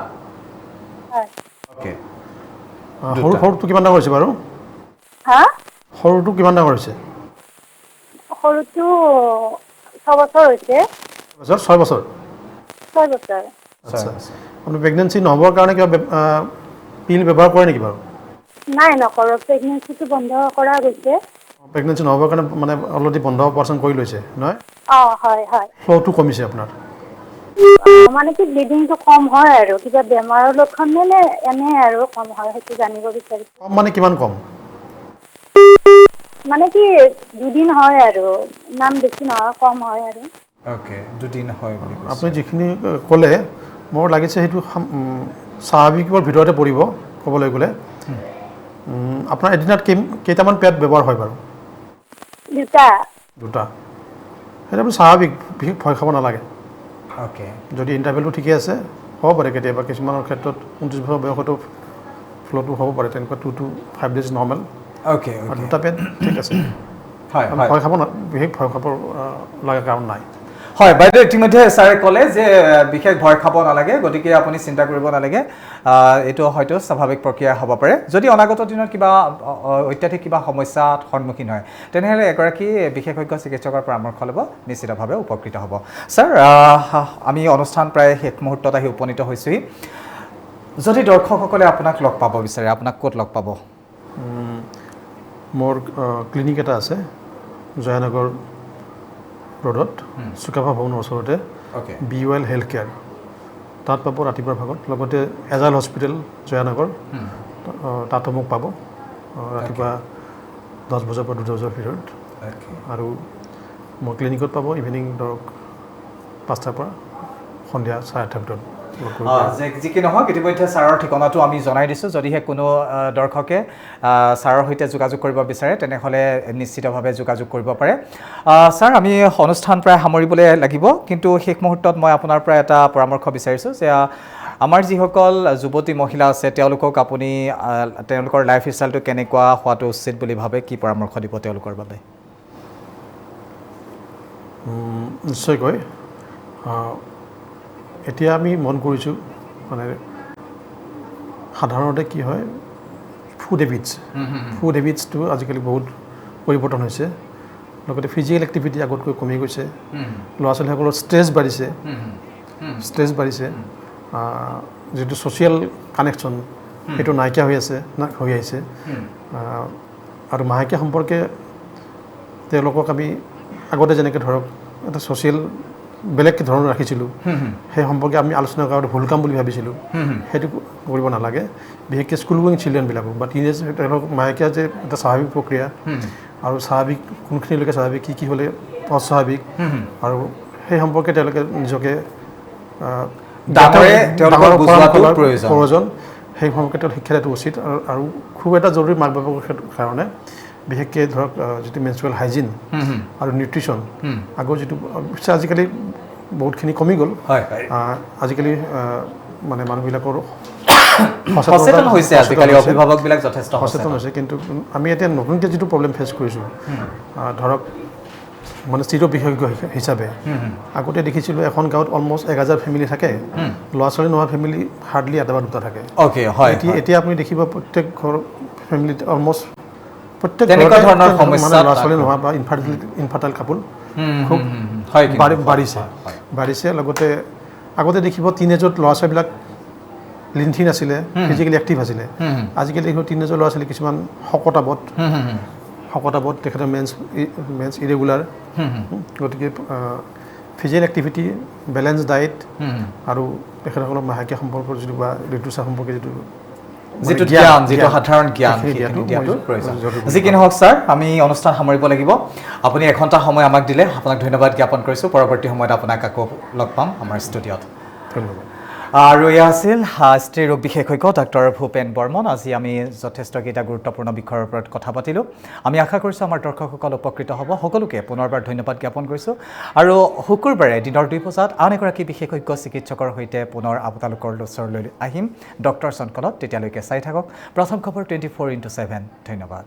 হয় অ'কে সৰুটো কিমান ডাঙৰ হৈছে বাৰু হা সৰুটো কিমান ডাঙৰ হৈছে সৰুটো 6 বছৰ হৈছে 6 বছৰ আচ্ছা আপুনি প্ৰেগনেঞ্চি নহ'বৰ কাৰণে কিবা পিল ব্যৱহাৰ কৰে নেকি বাৰু নাই নকৰোঁ প্ৰেগনেঞ্চিটো বন্ধ কৰা গৈছে প্ৰেগনেঞ্চি নহ'বৰ কাৰণে মানে অলৰেডি বন্ধ অপাৰেশ্যন কৰি লৈছে নহয় হয় হয় ফ্ল'টো কমিছে আপোনাৰ মানে কি ব্লিডিংটো কম হয় আৰু কিবা বেমাৰৰ লক্ষণ নে এনে আৰু কম হয় সেইটো জানিব বিচাৰিছোঁ কম মানে কিমান কম মানে কি দুদিন হয় আৰু ইমান বেছি নহয় কম হয় আৰু অ'কে দুদিন হয় বুলি আপুনি যিখিনি ক'লে মোৰ লাগিছে সেইটো স্বাভাৱিকৰ ভিতৰতে পৰিব ক'বলৈ গ'লে আপোনাৰ এদিনত কেইটামান পেড ব্যৱহাৰ হয় বাৰু দুটা সেইটো আপুনি স্বাভাৱিক বিশেষ ভয় খাব নালাগে অ'কে যদি ইণ্টাৰভেলটো ঠিকে আছে হ'ব পাৰে কেতিয়াবা কিছুমানৰ ক্ষেত্ৰত 29 বছৰ বয়সতো ফ্ল'টো হ'ব পাৰে তেনেকুৱা 2 to 5 days নৰ্মেল অ'কে দুটা পেড ঠিক আছে হয় ভয় খাব বিশেষ ভয় খাব লগা কাৰণ নাই হয় বাইদেউ ইতিমধ্যে ছাৰে ক'লে যে বিশেষ ভয় খাব নালাগে গতিকে আপুনি চিন্তা কৰিব নালাগে এইটো হয়তো স্বাভাৱিক প্ৰক্ৰিয়া হ'ব পাৰে যদি অনাগত দিনত কিবা অত্যাধিক কিবা সমস্যাত সন্মুখীন হয় তেনেহ'লে এগৰাকী বিশেষজ্ঞ চিকিৎসকৰ পৰামৰ্শ ল'ব নিশ্চিতভাৱে উপকৃত হ'ব ছাৰ আমি অনুষ্ঠান প্ৰায় শেষ মুহূৰ্তত আহি উপনীত হৈছোঁহি যদি দৰ্শকসকলে আপোনাক লগ পাব বিচাৰে আপোনাক ক'ত লগ পাব মোৰ ক্লিনিক এটা আছে জয়ানগৰ ৰোডত চুকাফা ভৱনৰ ওচৰতে BUL হেল্থ কেয়াৰ তাত পাব ৰাতিপুৱাৰ ভাগত লগতে এজাইল হস্পিটেল জয়ানগৰ তাতো মোক পাব ৰাতিপুৱা 10 বজাৰ পৰা 2 বজাৰ ভিতৰত আৰু মোৰ ক্লিনিকত পাব ইভিনিং ধৰক 5টাৰ পৰা সন্ধিয়া 8:30 ভিতৰত যি কি নহওক ইতিমধ্যে ছাৰৰ ঠিকনাটো আমি জনাই দিছোঁ যদিহে কোনো দৰ্শকে ছাৰৰ সৈতে যোগাযোগ কৰিব বিচাৰে তেনেহ'লে নিশ্চিতভাৱে যোগাযোগ কৰিব পাৰে ছাৰ আমি অনুষ্ঠান প্ৰায় সামৰিবলৈ লাগিব কিন্তু শেষ মুহূৰ্তত মই আপোনাৰ পৰা এটা পৰামৰ্শ বিচাৰিছোঁ যে আমাৰ যিসকল যুৱতী মহিলা আছে তেওঁলোকক আপুনি তেওঁলোকৰ লাইফ ষ্টাইলটো কেনেকুৱা হোৱাটো উচিত বুলি ভাবে কি পৰামৰ্শ দিব তেওঁলোকৰ বাবে নিশ্চয়কৈ এতিয়া আমি মন কৰিছোঁ মানে সাধাৰণতে কি হয় ফুড হেবিটছটো আজিকালি বহুত পৰিৱৰ্তন হৈছে লগতে ফিজিকেল এক্টিভিটি আগতকৈ কমি গৈছে ল'ৰা ছোৱালীসকলৰ ষ্ট্ৰেছ বাঢ়িছে যিটো ছ'চিয়েল কানেকশ্যন সেইটো নাইকিয়া হৈ আহিছে আৰু মাহেকীয়া সম্পৰ্কে তেওঁলোকক আমি আগতে যেনেকৈ ধৰক এটা ছ'চিয়েল বেলেগ ধৰণৰ ৰাখিছিলোঁ সেই সম্পৰ্কে আমি আলোচনা কৰাটো ভুল কাম বুলি ভাবিছিলোঁ সেইটো কৰিব নালাগে বিশেষকৈ স্কুল গোয়িং চিলড্ৰেনবিলাকক বা টিনেজ তেওঁলোকক মাহেকীয়া যে এটা স্বাভাৱিক প্ৰক্ৰিয়া আৰু স্বাভাৱিক কোনখিনিলৈকে স্বাভাৱিক কি হ'লে অস্বাভাৱিক আৰু সেই সম্পৰ্কে তেওঁলোকে নিজকে প্ৰয়োজন সেই সম্পৰ্কে তেওঁ শিক্ষা দিয়াটো উচিত আৰু খুব এটা জৰুৰী মাক বাপেকৰ কাৰণে বিশেষকৈ ধৰক যিটো মেনষ্ট্ৰুৱেল হাইজিন আৰু নিউট্ৰিশ্যন আগৰ যিটো আজিকালি বহুতখিনি কমি গ'ল আজিকালি মানে মানুহবিলাকৰ সচেতন হৈছে আজিকালি অভিভাৱকবিলাক যথেষ্ট সচেতন হৈছে কিন্তু আমি এতিয়া নতুনকৈ যিটো প্ৰব্লেম ফেচ কৰিছোঁ ধৰক মানে চিৰ বিশেষজ্ঞ হিচাপে আগতে দেখিছিলোঁ এখন গাঁৱত অলমষ্ট 1000 ফেমিলি থাকে ল'ৰা ছোৱালী নোহোৱা ফেমিলি হাৰ্ডলি এটা বা দুটা থাকে এতিয়া আপুনি দেখিব প্ৰত্যেক ঘৰ ফেমিলিত অলমষ্ট প্ৰত্যেক ধৰণৰ সমস্যা ল'ৰা ছোৱালী নোহোৱা বা ইনফাৰ্টাইল কাপল খুব বাঢ়িছে লগতে আগতে দেখিব টিনেজত ল'ৰা ছোৱালীবিলাক লিন্থি নাছিলে ফিজিকেলি এক্টিভ আছিলে আজিকালি দেখিব টিনেজৰ ল'ৰা ছোৱালী কিছুমান শকতাবত তেখেতৰ মেন্স ইৰেগুলাৰ গতিকে ফিজিকেল এক্টিভিটি বেলেঞ্চ ডায়েট আৰু তেখেতসকলৰ মাহেকীয়া সম্পৰ্কৰ যিটো বা ঋতুস্ৰাৱ সম্পৰ্কে যিটো জ্ঞান যিটো সাধাৰণ জ্ঞান সেইখিনি দিয়াটো প্ৰয়োজন যি কি নহওক ছাৰ আমি অনুষ্ঠান সামৰিব লাগিব আপুনি এঘণ্টা সময় আমাক দিলে আপোনাক ধন্যবাদ জ্ঞাপন কৰিছোঁ পৰৱৰ্তী সময়ত আপোনাক আকৌ লগ পাম আমাৰ ষ্টুডিঅ'ত ধন্যবাদ আৰু এয়া আছিল স্ত্ৰী ৰোগ বিশেষজ্ঞ ডাক্তৰ ভূপেন বৰ্মন আজি আমি যথেষ্টকেইটা গুৰুত্বপূৰ্ণ বিষয়ৰ ওপৰত কথা পাতিলোঁ আমি আশা কৰিছোঁ আমাৰ দৰ্শকসকল উপকৃত হ'ব সকলোকে পুনৰবাৰ ধন্যবাদ জ্ঞাপন কৰিছোঁ আৰু শুকুৰবাৰে দিনৰ 2 বজাত আন এগৰাকী বিশেষজ্ঞ চিকিৎসকৰ সৈতে পুনৰ আপোনালোকৰ ওচৰলৈ আহিম ডক্টৰ চনকলত তেতিয়ালৈকে চাই থাকক প্ৰথম খবৰ 24x7 ধন্যবাদ